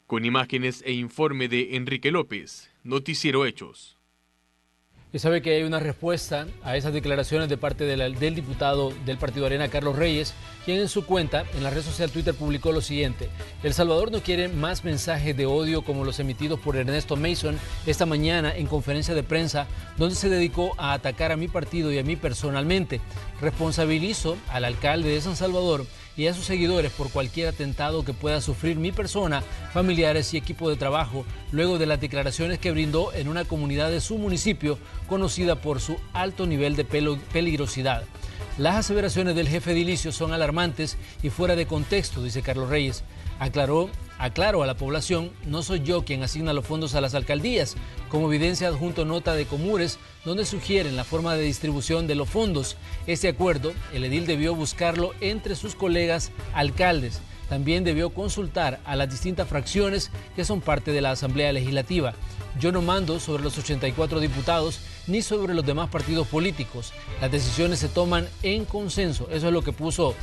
Con imágenes e informe de Enrique López, Noticiero Hechos. Y sabe que hay una respuesta a esas declaraciones de parte del diputado del Partido Arena, Carlos Reyes, quien en su cuenta en la red social Twitter publicó lo siguiente: El Salvador no quiere más mensajes de odio como los emitidos por Ernesto Mason esta mañana en conferencia de prensa, donde se dedicó a atacar a mi partido y a mí personalmente. Responsabilizo al alcalde de San Salvador y a sus seguidores por cualquier atentado que pueda sufrir mi persona, familiares y equipo de trabajo, luego de las declaraciones que brindó en una comunidad de su municipio conocida por su alto nivel de peligrosidad. Las aseveraciones del jefe edilicio son alarmantes y fuera de contexto, dice Carlos Reyes. Aclaro a la población, no soy yo quien asigna los fondos a las alcaldías. Como evidencia adjunto nota de Comures, donde sugieren la forma de distribución de los fondos. Este acuerdo, el edil debió buscarlo entre sus colegas alcaldes. También debió consultar a las distintas fracciones que son parte de la Asamblea Legislativa. Yo no mando sobre los 84 diputados ni sobre los demás partidos políticos. Las decisiones se toman en consenso. Eso es lo que puso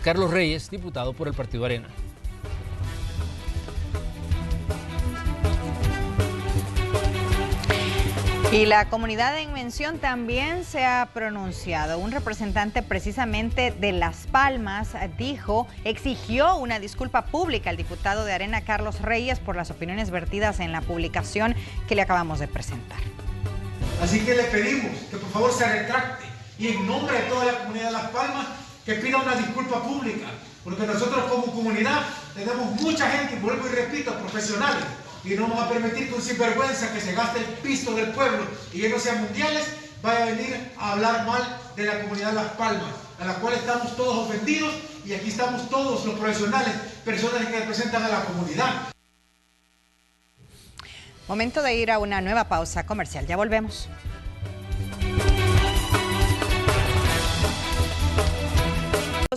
Carlos Reyes, diputado por el Partido Arena. Y la comunidad en mención también se ha pronunciado. Un representante precisamente de Las Palmas exigió una disculpa pública al diputado de Arena, Carlos Reyes, por las opiniones vertidas en la publicación que le acabamos de presentar. Así que le pedimos que por favor se retracte y en nombre de toda la comunidad de Las Palmas que pida una disculpa pública, porque nosotros como comunidad tenemos mucha gente, y vuelvo y repito, profesionales, y no vamos a permitir que un sinvergüenza que se gaste el pisto del pueblo y que no sean mundiales vaya a venir a hablar mal de la comunidad de Las Palmas, a la cual estamos todos ofendidos y aquí estamos todos los profesionales, personas que representan a la comunidad. Momento de ir a una nueva pausa comercial, ya volvemos.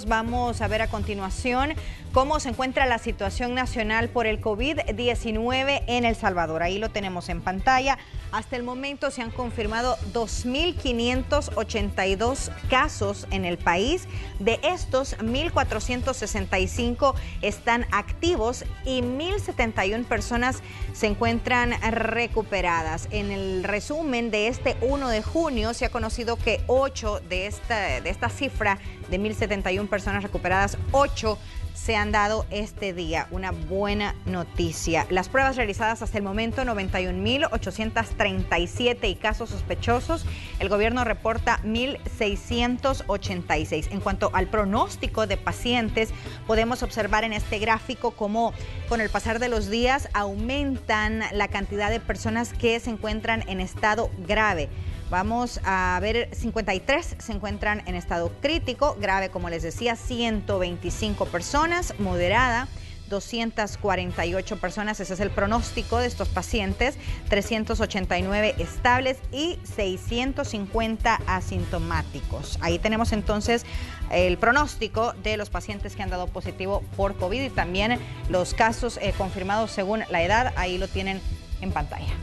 Vamos a ver a continuación cómo se encuentra la situación nacional por el COVID-19 en El Salvador. Ahí lo tenemos en pantalla. Hasta el momento se han confirmado 2.582 casos en el país. De estos, 1.465 están activos y 1.071 personas se encuentran recuperadas. En el resumen de este 1 de junio se ha conocido que 8 de esta cifra de 1.071 personas recuperadas, 8 se han dado este día. Una buena noticia. Las pruebas realizadas hasta el momento, 91.837 y casos sospechosos. El gobierno reporta 1.686. En cuanto al pronóstico de pacientes, podemos observar en este gráfico cómo con el pasar de los días aumentan la cantidad de personas que se encuentran en estado grave. Vamos a ver, 53 se encuentran en estado crítico, grave como les decía, 125 personas, moderada, 248 personas, ese es el pronóstico de estos pacientes, 389 estables y 650 asintomáticos. Ahí tenemos entonces el pronóstico de los pacientes que han dado positivo por COVID y también los casos confirmados según la edad, ahí lo tienen en pantalla.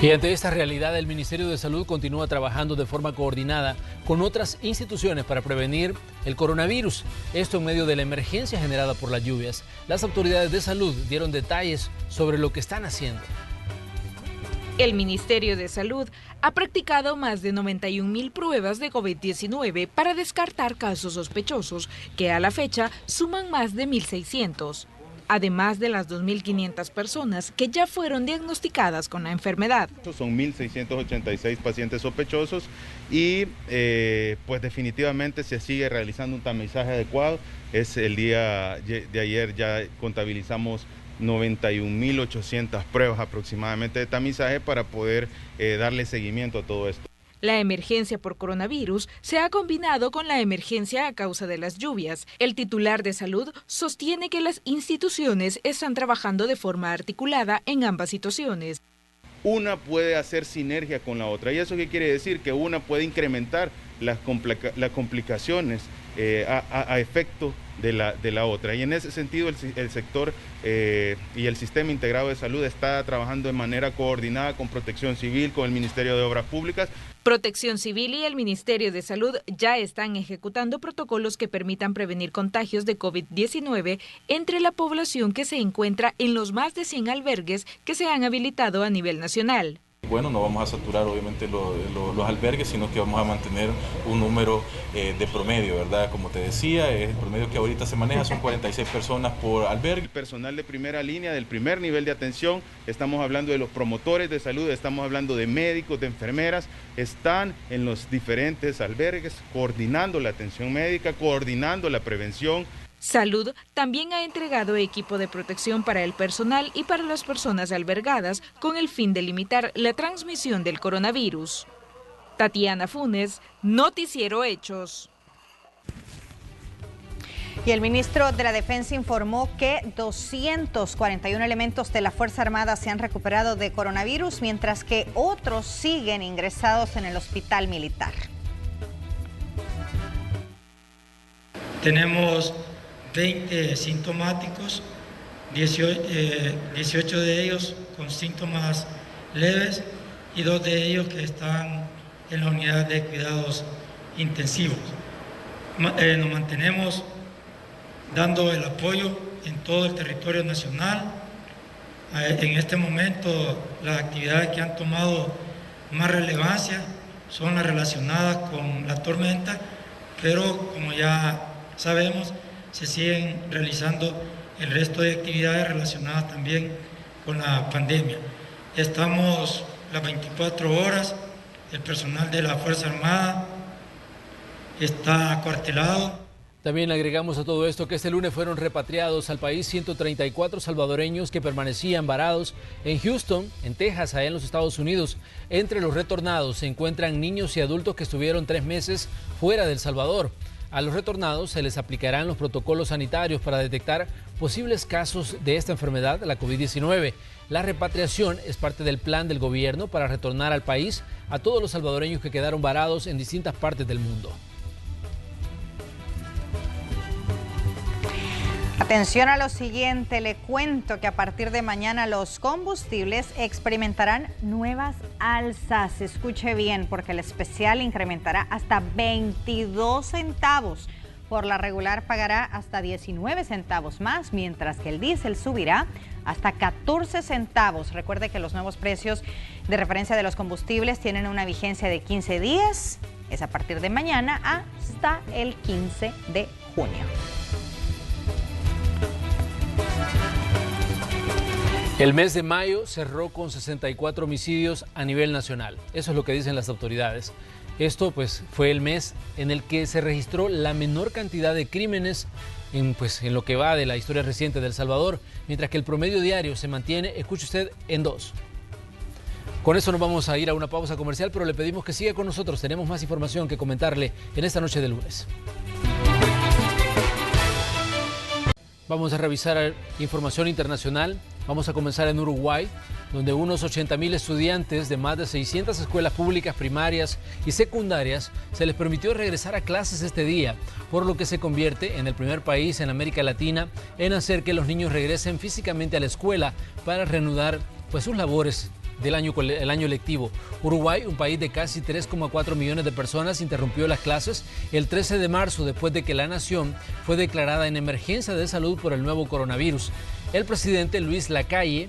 Y ante esta realidad, el Ministerio de Salud continúa trabajando de forma coordinada con otras instituciones para prevenir el coronavirus. Esto en medio de la emergencia generada por las lluvias. Las autoridades de salud dieron detalles sobre lo que están haciendo. El Ministerio de Salud ha practicado más de 91.000 pruebas de COVID-19 para descartar casos sospechosos, que a la fecha suman más de 1.600, además de las 2.500 personas que ya fueron diagnosticadas con la enfermedad. Son 1.686 pacientes sospechosos y pues definitivamente se sigue realizando un tamizaje adecuado. El día de ayer ya contabilizamos 91.800 pruebas aproximadamente de tamizaje para poder darle seguimiento a todo esto. La emergencia por coronavirus se ha combinado con la emergencia a causa de las lluvias. El titular de salud sostiene que las instituciones están trabajando de forma articulada en ambas situaciones. Una puede hacer sinergia con la otra. ¿Y eso qué quiere decir? Que una puede incrementar las complicaciones a efecto de la otra. Y en ese sentido el sector y el sistema integrado de salud está trabajando de manera coordinada con Protección Civil, con el Ministerio de Obras Públicas. Protección Civil y el Ministerio de Salud ya están ejecutando protocolos que permitan prevenir contagios de COVID-19 entre la población que se encuentra en los más de 100 albergues que se han habilitado a nivel nacional. Bueno, no vamos a saturar obviamente los albergues, sino que vamos a mantener un número de promedio, ¿verdad? Como te decía, el promedio que ahorita se maneja son 46 personas por albergue. El personal de primera línea, del primer nivel de atención, estamos hablando de los promotores de salud, estamos hablando de médicos, de enfermeras, están en los diferentes albergues coordinando la atención médica, coordinando la prevención. Salud también ha entregado equipo de protección para el personal y para las personas albergadas con el fin de limitar la transmisión del coronavirus. Tatiana Funes, Noticiero Hechos. Y el ministro de la Defensa informó que 241 elementos de la Fuerza Armada se han recuperado de coronavirus, mientras que otros siguen ingresados en el hospital militar. Tenemos 20 sintomáticos, 18 de ellos con síntomas leves y 2 de ellos que están en la unidad de cuidados intensivos. Nos mantenemos dando el apoyo en todo el territorio nacional. En este momento las actividades que han tomado más relevancia son las relacionadas con la tormenta, pero como ya sabemos, se siguen realizando el resto de actividades relacionadas también con la pandemia. Estamos las 24 horas, el personal de la Fuerza Armada está acuartelado. También agregamos a todo esto que este lunes fueron repatriados al país 134 salvadoreños que permanecían varados en Houston, en Texas, allá en los Estados Unidos. Entre los retornados se encuentran niños y adultos que estuvieron 3 meses fuera de El Salvador. A los retornados se les aplicarán los protocolos sanitarios para detectar posibles casos de esta enfermedad, la COVID-19. La repatriación es parte del plan del gobierno para retornar al país a todos los salvadoreños que quedaron varados en distintas partes del mundo. Atención a lo siguiente, le cuento que a partir de mañana los combustibles experimentarán nuevas alzas. Escuche bien, porque el especial incrementará hasta 22 centavos. Por la regular pagará hasta 19 centavos más, mientras que el diésel subirá hasta 14 centavos. Recuerde que los nuevos precios de referencia de los combustibles tienen una vigencia de 15 días. Es a partir de mañana hasta el 15 de junio. El mes de mayo cerró con 64 homicidios a nivel nacional. Eso es lo que dicen las autoridades. Esto pues fue el mes en el que se registró la menor cantidad de crímenes en lo que va de la historia reciente de El Salvador, mientras que el promedio diario se mantiene, escuche usted, en 2. Con eso nos vamos a ir a una pausa comercial, pero le pedimos que siga con nosotros. Tenemos más información que comentarle en esta noche de lunes. Vamos a revisar información internacional. Vamos a comenzar en Uruguay, donde unos 80.000 estudiantes de más de 600 escuelas públicas primarias y secundarias se les permitió regresar a clases este día, por lo que se convierte en el primer país en América Latina en hacer que los niños regresen físicamente a la escuela para reanudar sus labores del año lectivo. Uruguay, un país de casi 3,4 millones de personas, interrumpió las clases el 13 de marzo después de que la nación fue declarada en emergencia de salud por el nuevo coronavirus. El presidente Luis Lacalle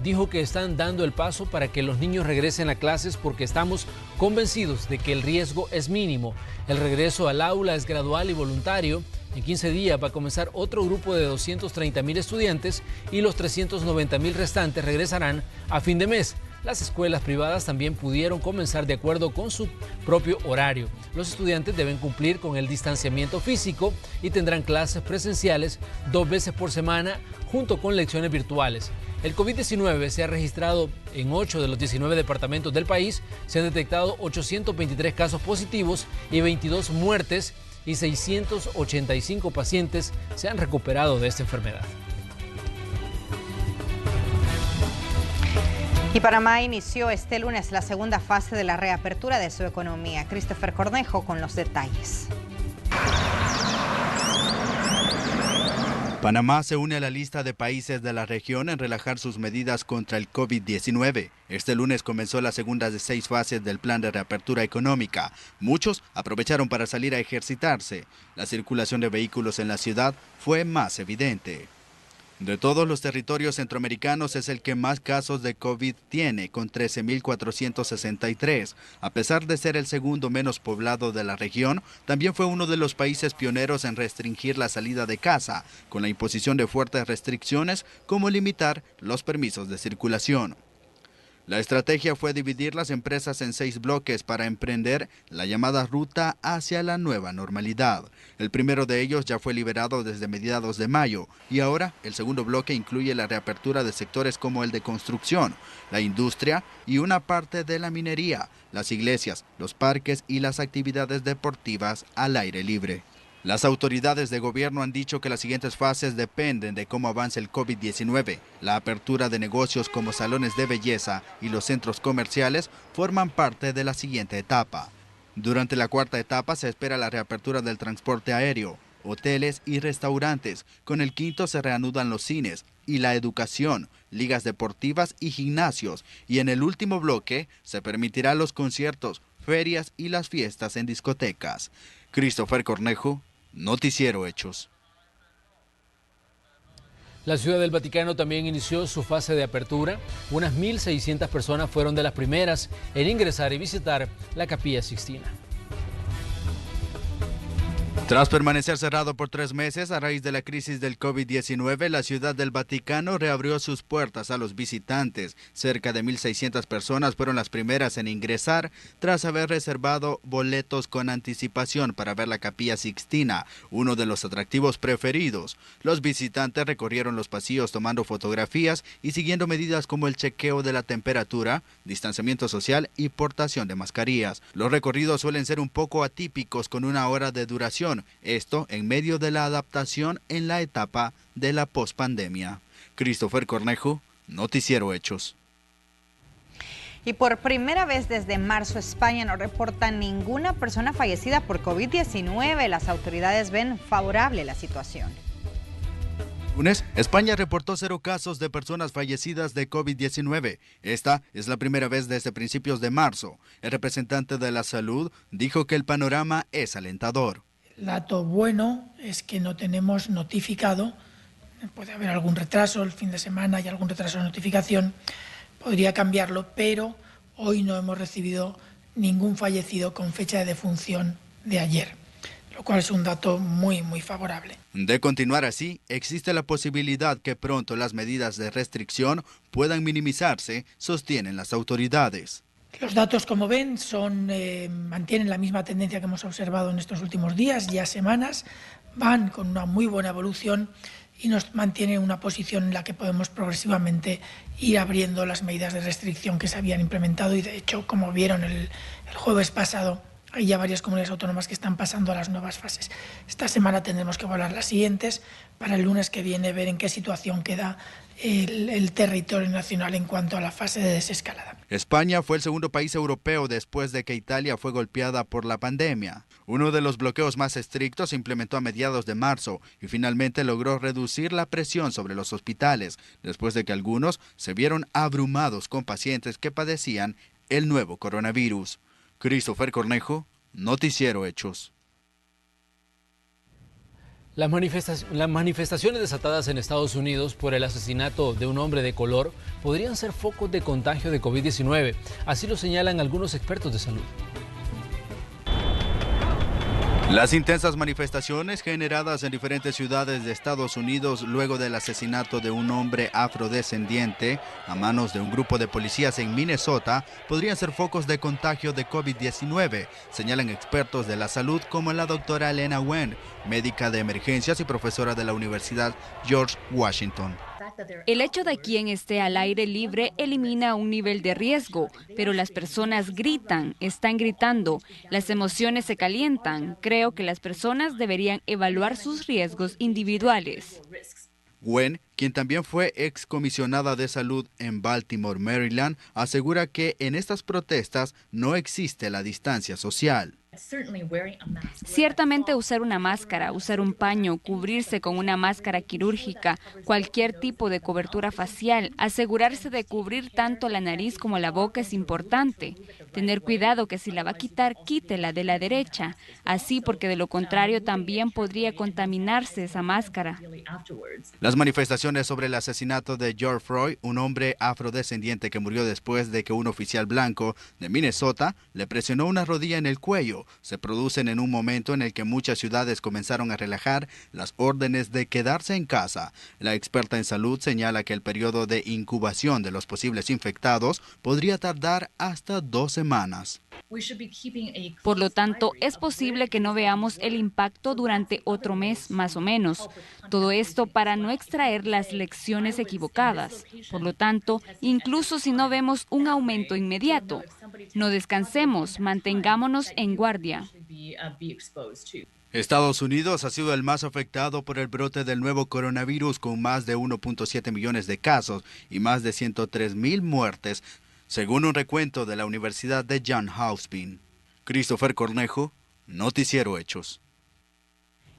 dijo que están dando el paso para que los niños regresen a clases porque estamos convencidos de que el riesgo es mínimo. El regreso al aula es gradual y voluntario. En 15 días va a comenzar otro grupo de 230.000 estudiantes y los 390.000 restantes regresarán a fin de mes. Las escuelas privadas también pudieron comenzar de acuerdo con su propio horario. Los estudiantes deben cumplir con el distanciamiento físico y tendrán clases presenciales 2 veces por semana junto con lecciones virtuales. El COVID-19 se ha registrado en 8 de los 19 departamentos del país. Se han detectado 823 casos positivos y 22 muertes y 685 pacientes se han recuperado de esta enfermedad. Y Panamá inició este lunes la segunda fase de la reapertura de su economía. Christopher Cornejo con los detalles. Panamá se une a la lista de países de la región en relajar sus medidas contra el COVID-19. Este lunes comenzó la segunda de 6 fases del plan de reapertura económica. Muchos aprovecharon para salir a ejercitarse. La circulación de vehículos en la ciudad fue más evidente. De todos los territorios centroamericanos es el que más casos de COVID tiene, con 13.463. A pesar de ser el segundo menos poblado de la región, también fue uno de los países pioneros en restringir la salida de casa, con la imposición de fuertes restricciones como limitar los permisos de circulación. La estrategia fue dividir las empresas en 6 bloques para emprender la llamada ruta hacia la nueva normalidad. El primero de ellos ya fue liberado desde mediados de mayo y ahora el segundo bloque incluye la reapertura de sectores como el de construcción, la industria y una parte de la minería, las iglesias, los parques y las actividades deportivas al aire libre. Las autoridades de gobierno han dicho que las siguientes fases dependen de cómo avance el COVID-19. La apertura de negocios como salones de belleza y los centros comerciales forman parte de la siguiente etapa. Durante la cuarta etapa se espera la reapertura del transporte aéreo, hoteles y restaurantes. Con el quinto se reanudan los cines y la educación, ligas deportivas y gimnasios. Y en el último bloque se permitirá los conciertos, ferias y las fiestas en discotecas. Christopher Cornejo, Noticiero Hechos. La Ciudad del Vaticano también inició su fase de apertura. Unas 1.600 personas fueron de las primeras en ingresar y visitar la Capilla Sixtina. Tras permanecer cerrado por 3 meses a raíz de la crisis del COVID-19, la Ciudad del Vaticano reabrió sus puertas a los visitantes. Cerca de 1.600 personas fueron las primeras en ingresar tras haber reservado boletos con anticipación para ver la Capilla Sixtina, uno de los atractivos preferidos. Los visitantes recorrieron los pasillos tomando fotografías y siguiendo medidas como el chequeo de la temperatura, distanciamiento social y portación de mascarillas. Los recorridos suelen ser un poco atípicos con 1 hora de duración. Esto en medio de la adaptación en la etapa de la pospandemia. Christopher Cornejo, Noticiero Hechos. Y por primera vez desde marzo, España no reporta ninguna persona fallecida por COVID-19. Las autoridades ven favorable la situación. Lunes, España reportó 0 casos de personas fallecidas de COVID-19. Esta es la primera vez desde principios de marzo. El representante de la salud dijo que el panorama es alentador. El dato bueno es que no tenemos notificado, puede haber algún retraso, el fin de semana hay algún retraso de notificación, podría cambiarlo, pero hoy no hemos recibido ningún fallecido con fecha de defunción de ayer, lo cual es un dato muy favorable. De continuar así, existe la posibilidad que pronto las medidas de restricción puedan minimizarse, sostienen las autoridades. Los datos, como ven, mantienen la misma tendencia que hemos observado en estos últimos días, ya semanas, van con una muy buena evolución y nos mantienen una posición en la que podemos progresivamente ir abriendo las medidas de restricción que se habían implementado y, de hecho, como vieron el jueves pasado, hay ya varias comunidades autónomas que están pasando a las nuevas fases. Esta semana tendremos que evaluar las siguientes para el lunes que viene ver en qué situación queda el territorio nacional en cuanto a la fase de desescalada. España fue el segundo país europeo después de que Italia fue golpeada por la pandemia. Uno de los bloqueos más estrictos se implementó a mediados de marzo y finalmente logró reducir la presión sobre los hospitales después de que algunos se vieron abrumados con pacientes que padecían el nuevo coronavirus. Christopher Cornejo, Noticiero Hechos. Las manifestaciones desatadas en Estados Unidos por el asesinato de un hombre de color podrían ser focos de contagio de COVID-19. Así lo señalan algunos expertos de salud. Las intensas manifestaciones generadas en diferentes ciudades de Estados Unidos luego del asesinato de un hombre afrodescendiente a manos de un grupo de policías en Minnesota podrían ser focos de contagio de COVID-19, señalan expertos de la salud como la doctora Elena Wen, médica de emergencias y profesora de la Universidad George Washington. El hecho de quien esté al aire libre elimina un nivel de riesgo, pero las personas gritan, están gritando, las emociones se calientan. Creo que las personas deberían evaluar sus riesgos individuales. Wen, quien también fue excomisionada de salud en Baltimore, Maryland, asegura que en estas protestas no existe la distancia social. Ciertamente usar una máscara, usar un paño, cubrirse con una máscara quirúrgica, cualquier tipo de cobertura facial, asegurarse de cubrir tanto la nariz como la boca es importante. Tener cuidado que si la va a quitar, quítela de la derecha. Así, porque de lo contrario también podría contaminarse esa máscara. Las manifestaciones sobre el asesinato de George Floyd, un hombre afrodescendiente que murió después de que un oficial blanco de Minnesota le presionó una rodilla en el cuello, se producen en un momento en el que muchas ciudades comenzaron a relajar las órdenes de quedarse en casa. La experta en salud señala que el periodo de incubación de los posibles infectados podría tardar hasta 2 semanas. Por lo tanto, es posible que no veamos el impacto durante otro mes, más o menos. Todo esto para no extraer las lecciones equivocadas. Por lo tanto, incluso si no vemos un aumento inmediato, no descansemos, mantengámonos en guardia. Estados Unidos ha sido el más afectado por el brote del nuevo coronavirus, con más de 1.7 millones de casos y más de 103,000 muertes, según un recuento de la Universidad de Johns Hopkins. Christopher Cornejo, Noticiero Hechos.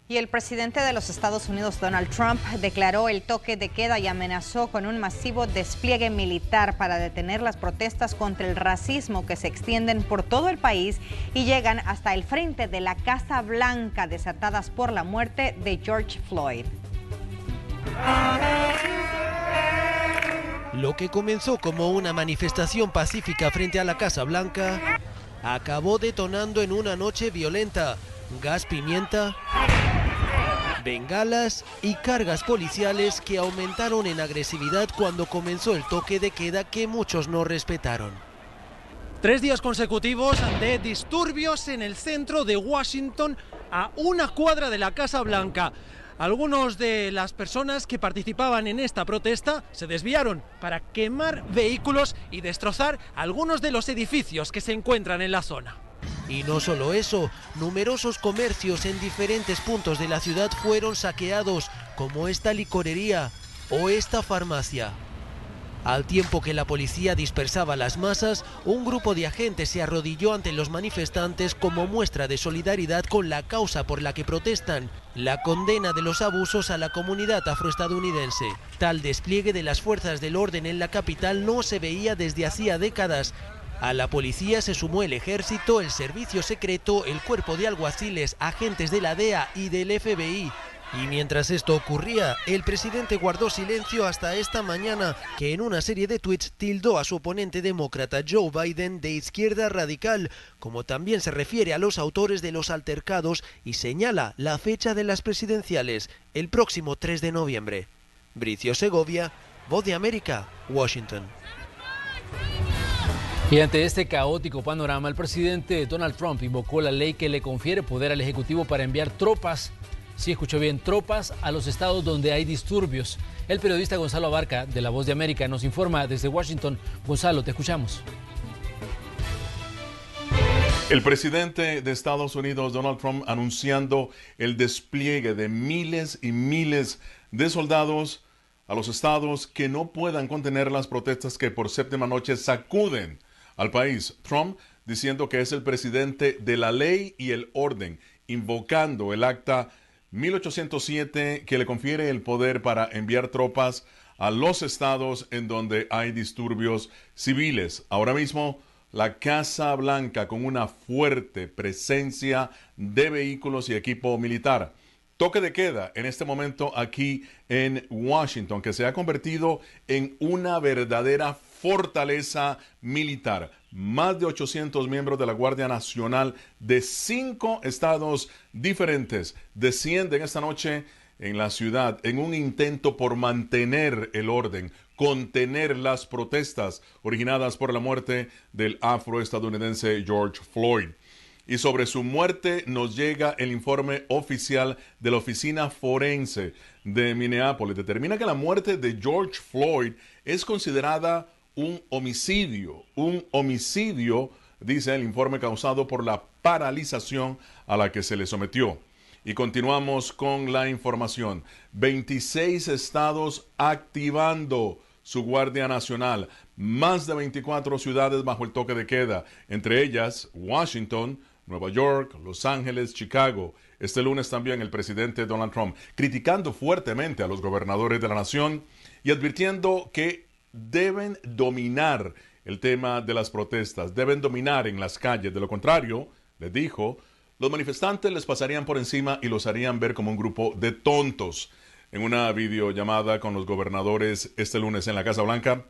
Y el presidente de los Estados Unidos, Donald Trump, declaró el toque de queda y amenazó con un masivo despliegue militar para detener las protestas contra el racismo que se extienden por todo el país y llegan hasta el frente de la Casa Blanca, desatadas por la muerte de George Floyd. Lo que comenzó como una manifestación pacífica frente a la Casa Blanca acabó detonando en una noche violenta. Gas pimienta, bengalas y cargas policiales que aumentaron en agresividad cuando comenzó el toque de queda que muchos no respetaron. 3 días consecutivos de disturbios en el centro de Washington, a una cuadra de la Casa Blanca. Algunos de las personas que participaban en esta protesta se desviaron para quemar vehículos y destrozar algunos de los edificios que se encuentran en la zona. Y no solo eso, numerosos comercios en diferentes puntos de la ciudad fueron saqueados, como esta licorería o esta farmacia. Al tiempo que la policía dispersaba las masas, un grupo de agentes se arrodilló ante los manifestantes como muestra de solidaridad con la causa por la que protestan, la condena de los abusos a la comunidad afroestadounidense. Tal despliegue de las fuerzas del orden en la capital no se veía desde hacía décadas. A la policía se sumó el ejército, el servicio secreto, el cuerpo de alguaciles, agentes de la DEA y del FBI. Y mientras esto ocurría, el presidente guardó silencio hasta esta mañana, que en una serie de tweets tildó a su oponente demócrata Joe Biden de izquierda radical, como también se refiere a los autores de los altercados y señala la fecha de las presidenciales, el próximo 3 de noviembre. Bricio Segovia, Voz de América, Washington. Y ante este caótico panorama, el presidente Donald Trump invocó la ley que le confiere poder al Ejecutivo para enviar tropas, sí escuchó bien, tropas a los estados donde hay disturbios. El periodista Gonzalo Abarca, de La Voz de América, nos informa desde Washington. Gonzalo, te escuchamos. El presidente de Estados Unidos, Donald Trump, anunciando el despliegue de miles y miles de soldados a los estados que no puedan contener las protestas que por séptima noche sacuden al país. Trump diciendo que es el presidente de la ley y el orden, invocando el acta 1807 que le confiere el poder para enviar tropas a los estados en donde hay disturbios civiles. Ahora mismo, la Casa Blanca con una fuerte presencia de vehículos y equipo militar. toque de queda en este momento aquí en Washington, que se ha convertido en una verdadera fortaleza militar. Más de 800 miembros de la Guardia Nacional de 5 estados diferentes descienden esta noche en la ciudad en un intento por mantener el orden, contener las protestas originadas por la muerte del afroestadounidense George Floyd. Y sobre su muerte nos llega el informe oficial de la Oficina Forense de Minneapolis. Determina que la muerte de George Floyd es considerada un homicidio, dice el informe, causado por la paralización a la que se le sometió. Y continuamos con la información. 26 estados activando su Guardia Nacional. Más de 24 ciudades bajo el toque de queda, entre ellas Washington, Nueva York, Los Ángeles, Chicago. Este lunes también el presidente Donald Trump criticando fuertemente a los gobernadores de la nación y advirtiendo que deben dominar el tema de las protestas, deben dominar en las calles. De lo contrario, les dijo, los manifestantes les pasarían por encima y los harían ver como un grupo de tontos. En una videollamada con los gobernadores este lunes en la Casa Blanca,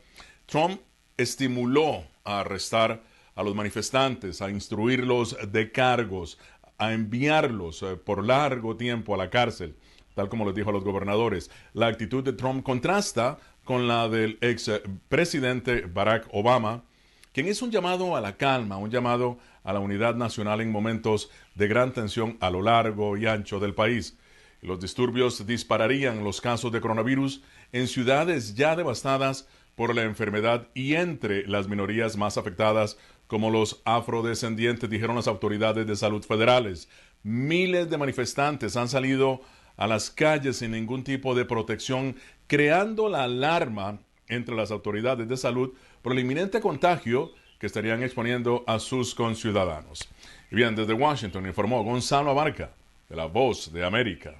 Trump estimuló a arrestar a los manifestantes, a instruirlos de cargos, a enviarlos por largo tiempo a la cárcel, tal como les dijo a los gobernadores. La actitud de Trump contrasta con la del expresidente Barack Obama, quien hizo un llamado a la calma, un llamado a la unidad nacional en momentos de gran tensión a lo largo y ancho del país. Los disturbios dispararían los casos de coronavirus en ciudades ya devastadas por la enfermedad y entre las minorías más afectadas, como los afrodescendientes, dijeron las autoridades de salud federales. Miles de manifestantes han salido a las calles sin ningún tipo de protección, creando la alarma entre las autoridades de salud por el inminente contagio que estarían exponiendo a sus conciudadanos. Y bien, desde Washington informó Gonzalo Abarca, de La Voz de América.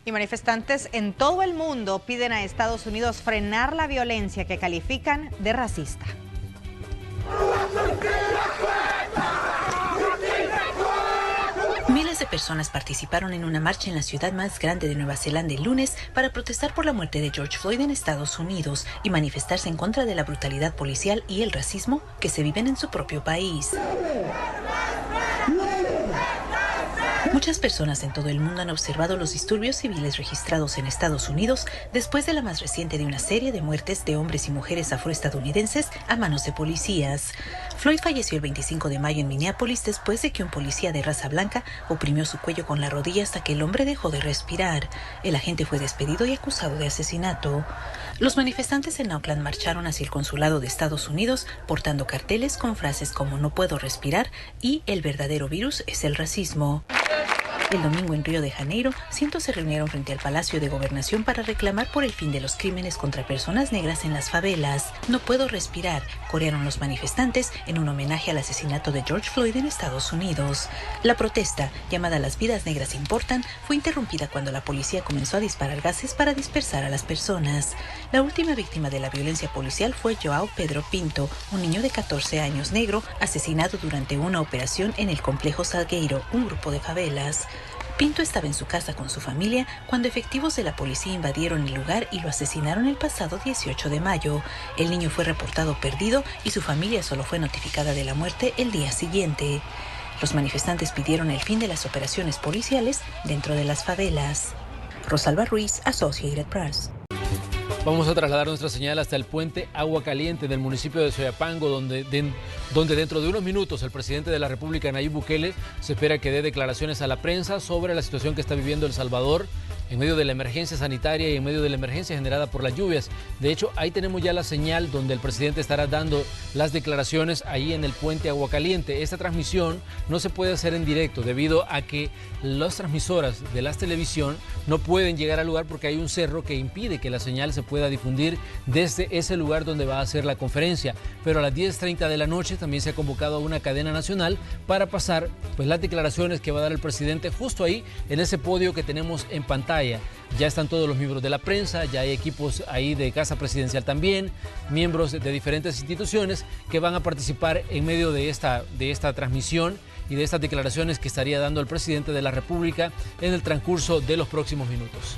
Y manifestantes en todo el mundo piden a Estados Unidos frenar la violencia que califican de racista. Miles de personas participaron en una marcha en la ciudad más grande de Nueva Zelanda el lunes para protestar por la muerte de George Floyd en Estados Unidos y manifestarse en contra de la brutalidad policial y el racismo que se viven en su propio país. Muchas personas en todo el mundo han observado los disturbios civiles registrados en Estados Unidos después de la más reciente de una serie de muertes de hombres y mujeres afroestadounidenses a manos de policías. Floyd falleció el 25 de mayo en Minneapolis después de que un policía de raza blanca oprimió su cuello con la rodilla hasta que el hombre dejó de respirar. El agente fue despedido y acusado de asesinato. Los manifestantes en Oakland marcharon hacia el consulado de Estados Unidos portando carteles con frases como "no puedo respirar" y "el verdadero virus es el racismo". El domingo en Río de Janeiro, cientos se reunieron frente al Palacio de Gobernación para reclamar por el fin de los crímenes contra personas negras en las favelas. "No puedo respirar", corearon los manifestantes en un homenaje al asesinato de George Floyd en Estados Unidos. La protesta, llamada "Las vidas negras importan", fue interrumpida cuando la policía comenzó a disparar gases para dispersar a las personas. La última víctima de la violencia policial fue Joao Pedro Pinto, un niño de 14 años negro, asesinado durante una operación en el complejo Salgueiro, un grupo de favelas. Pinto estaba en su casa con su familia cuando efectivos de la policía invadieron el lugar y lo asesinaron el pasado 18 de mayo. El niño fue reportado perdido y su familia solo fue notificada de la muerte el día siguiente. Los manifestantes pidieron el fin de las operaciones policiales dentro de las favelas. Rosalba Ruiz, Associated Press. Vamos a trasladar nuestra señal hasta el puente Agua Caliente del municipio de Soyapango, donde dentro de unos minutos el presidente de la República, Nayib Bukele, se espera que dé declaraciones a la prensa sobre la situación que está viviendo El Salvador en medio de la emergencia sanitaria y en medio de la emergencia generada por las lluvias. De hecho, ahí tenemos ya la señal donde el presidente estará dando las declaraciones ahí en el puente Agua Caliente. Esta transmisión no se puede hacer en directo debido a que las transmisoras de la televisión no pueden llegar al lugar porque hay un cerro que impide que la señal se pueda difundir desde ese lugar donde va a ser la conferencia. Pero a las 10:30 de la noche también se ha convocado a una cadena nacional para pasar las declaraciones que va a dar el presidente justo ahí en ese podio que tenemos en pantalla. Ya están todos los miembros de la prensa, ya hay equipos ahí de Casa Presidencial también, miembros de diferentes instituciones que van a participar en medio de esta transmisión y de estas declaraciones que estaría dando el presidente de la República en el transcurso de los próximos minutos.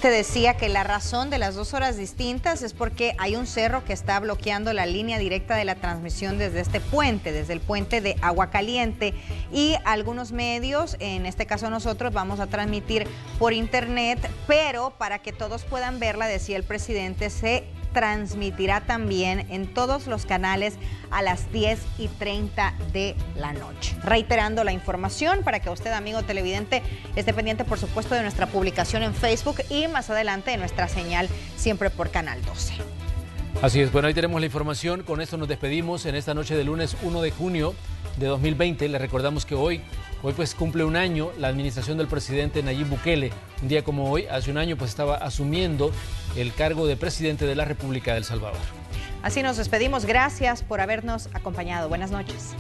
Te decía que la razón de las 2 horas distintas es porque hay un cerro que está bloqueando la línea directa de la transmisión desde este puente, desde el puente de Agua Caliente, y algunos medios, en este caso nosotros, vamos a transmitir por internet, pero para que todos puedan verla, decía el presidente, se transmitirá también en todos los canales a las 10:30 de la noche. Reiterando la información para que usted, amigo televidente, esté pendiente, por supuesto, de nuestra publicación en Facebook y más adelante de nuestra señal siempre por Canal 12. Así es, bueno, ahí tenemos la información. Con esto nos despedimos en esta noche de lunes 1 de junio de 2020. Les recordamos que hoy pues cumple un año la administración del presidente Nayib Bukele. Un día como hoy, hace un año, pues estaba asumiendo el cargo de presidente de la República de El Salvador. Así nos despedimos. Gracias por habernos acompañado. Buenas noches.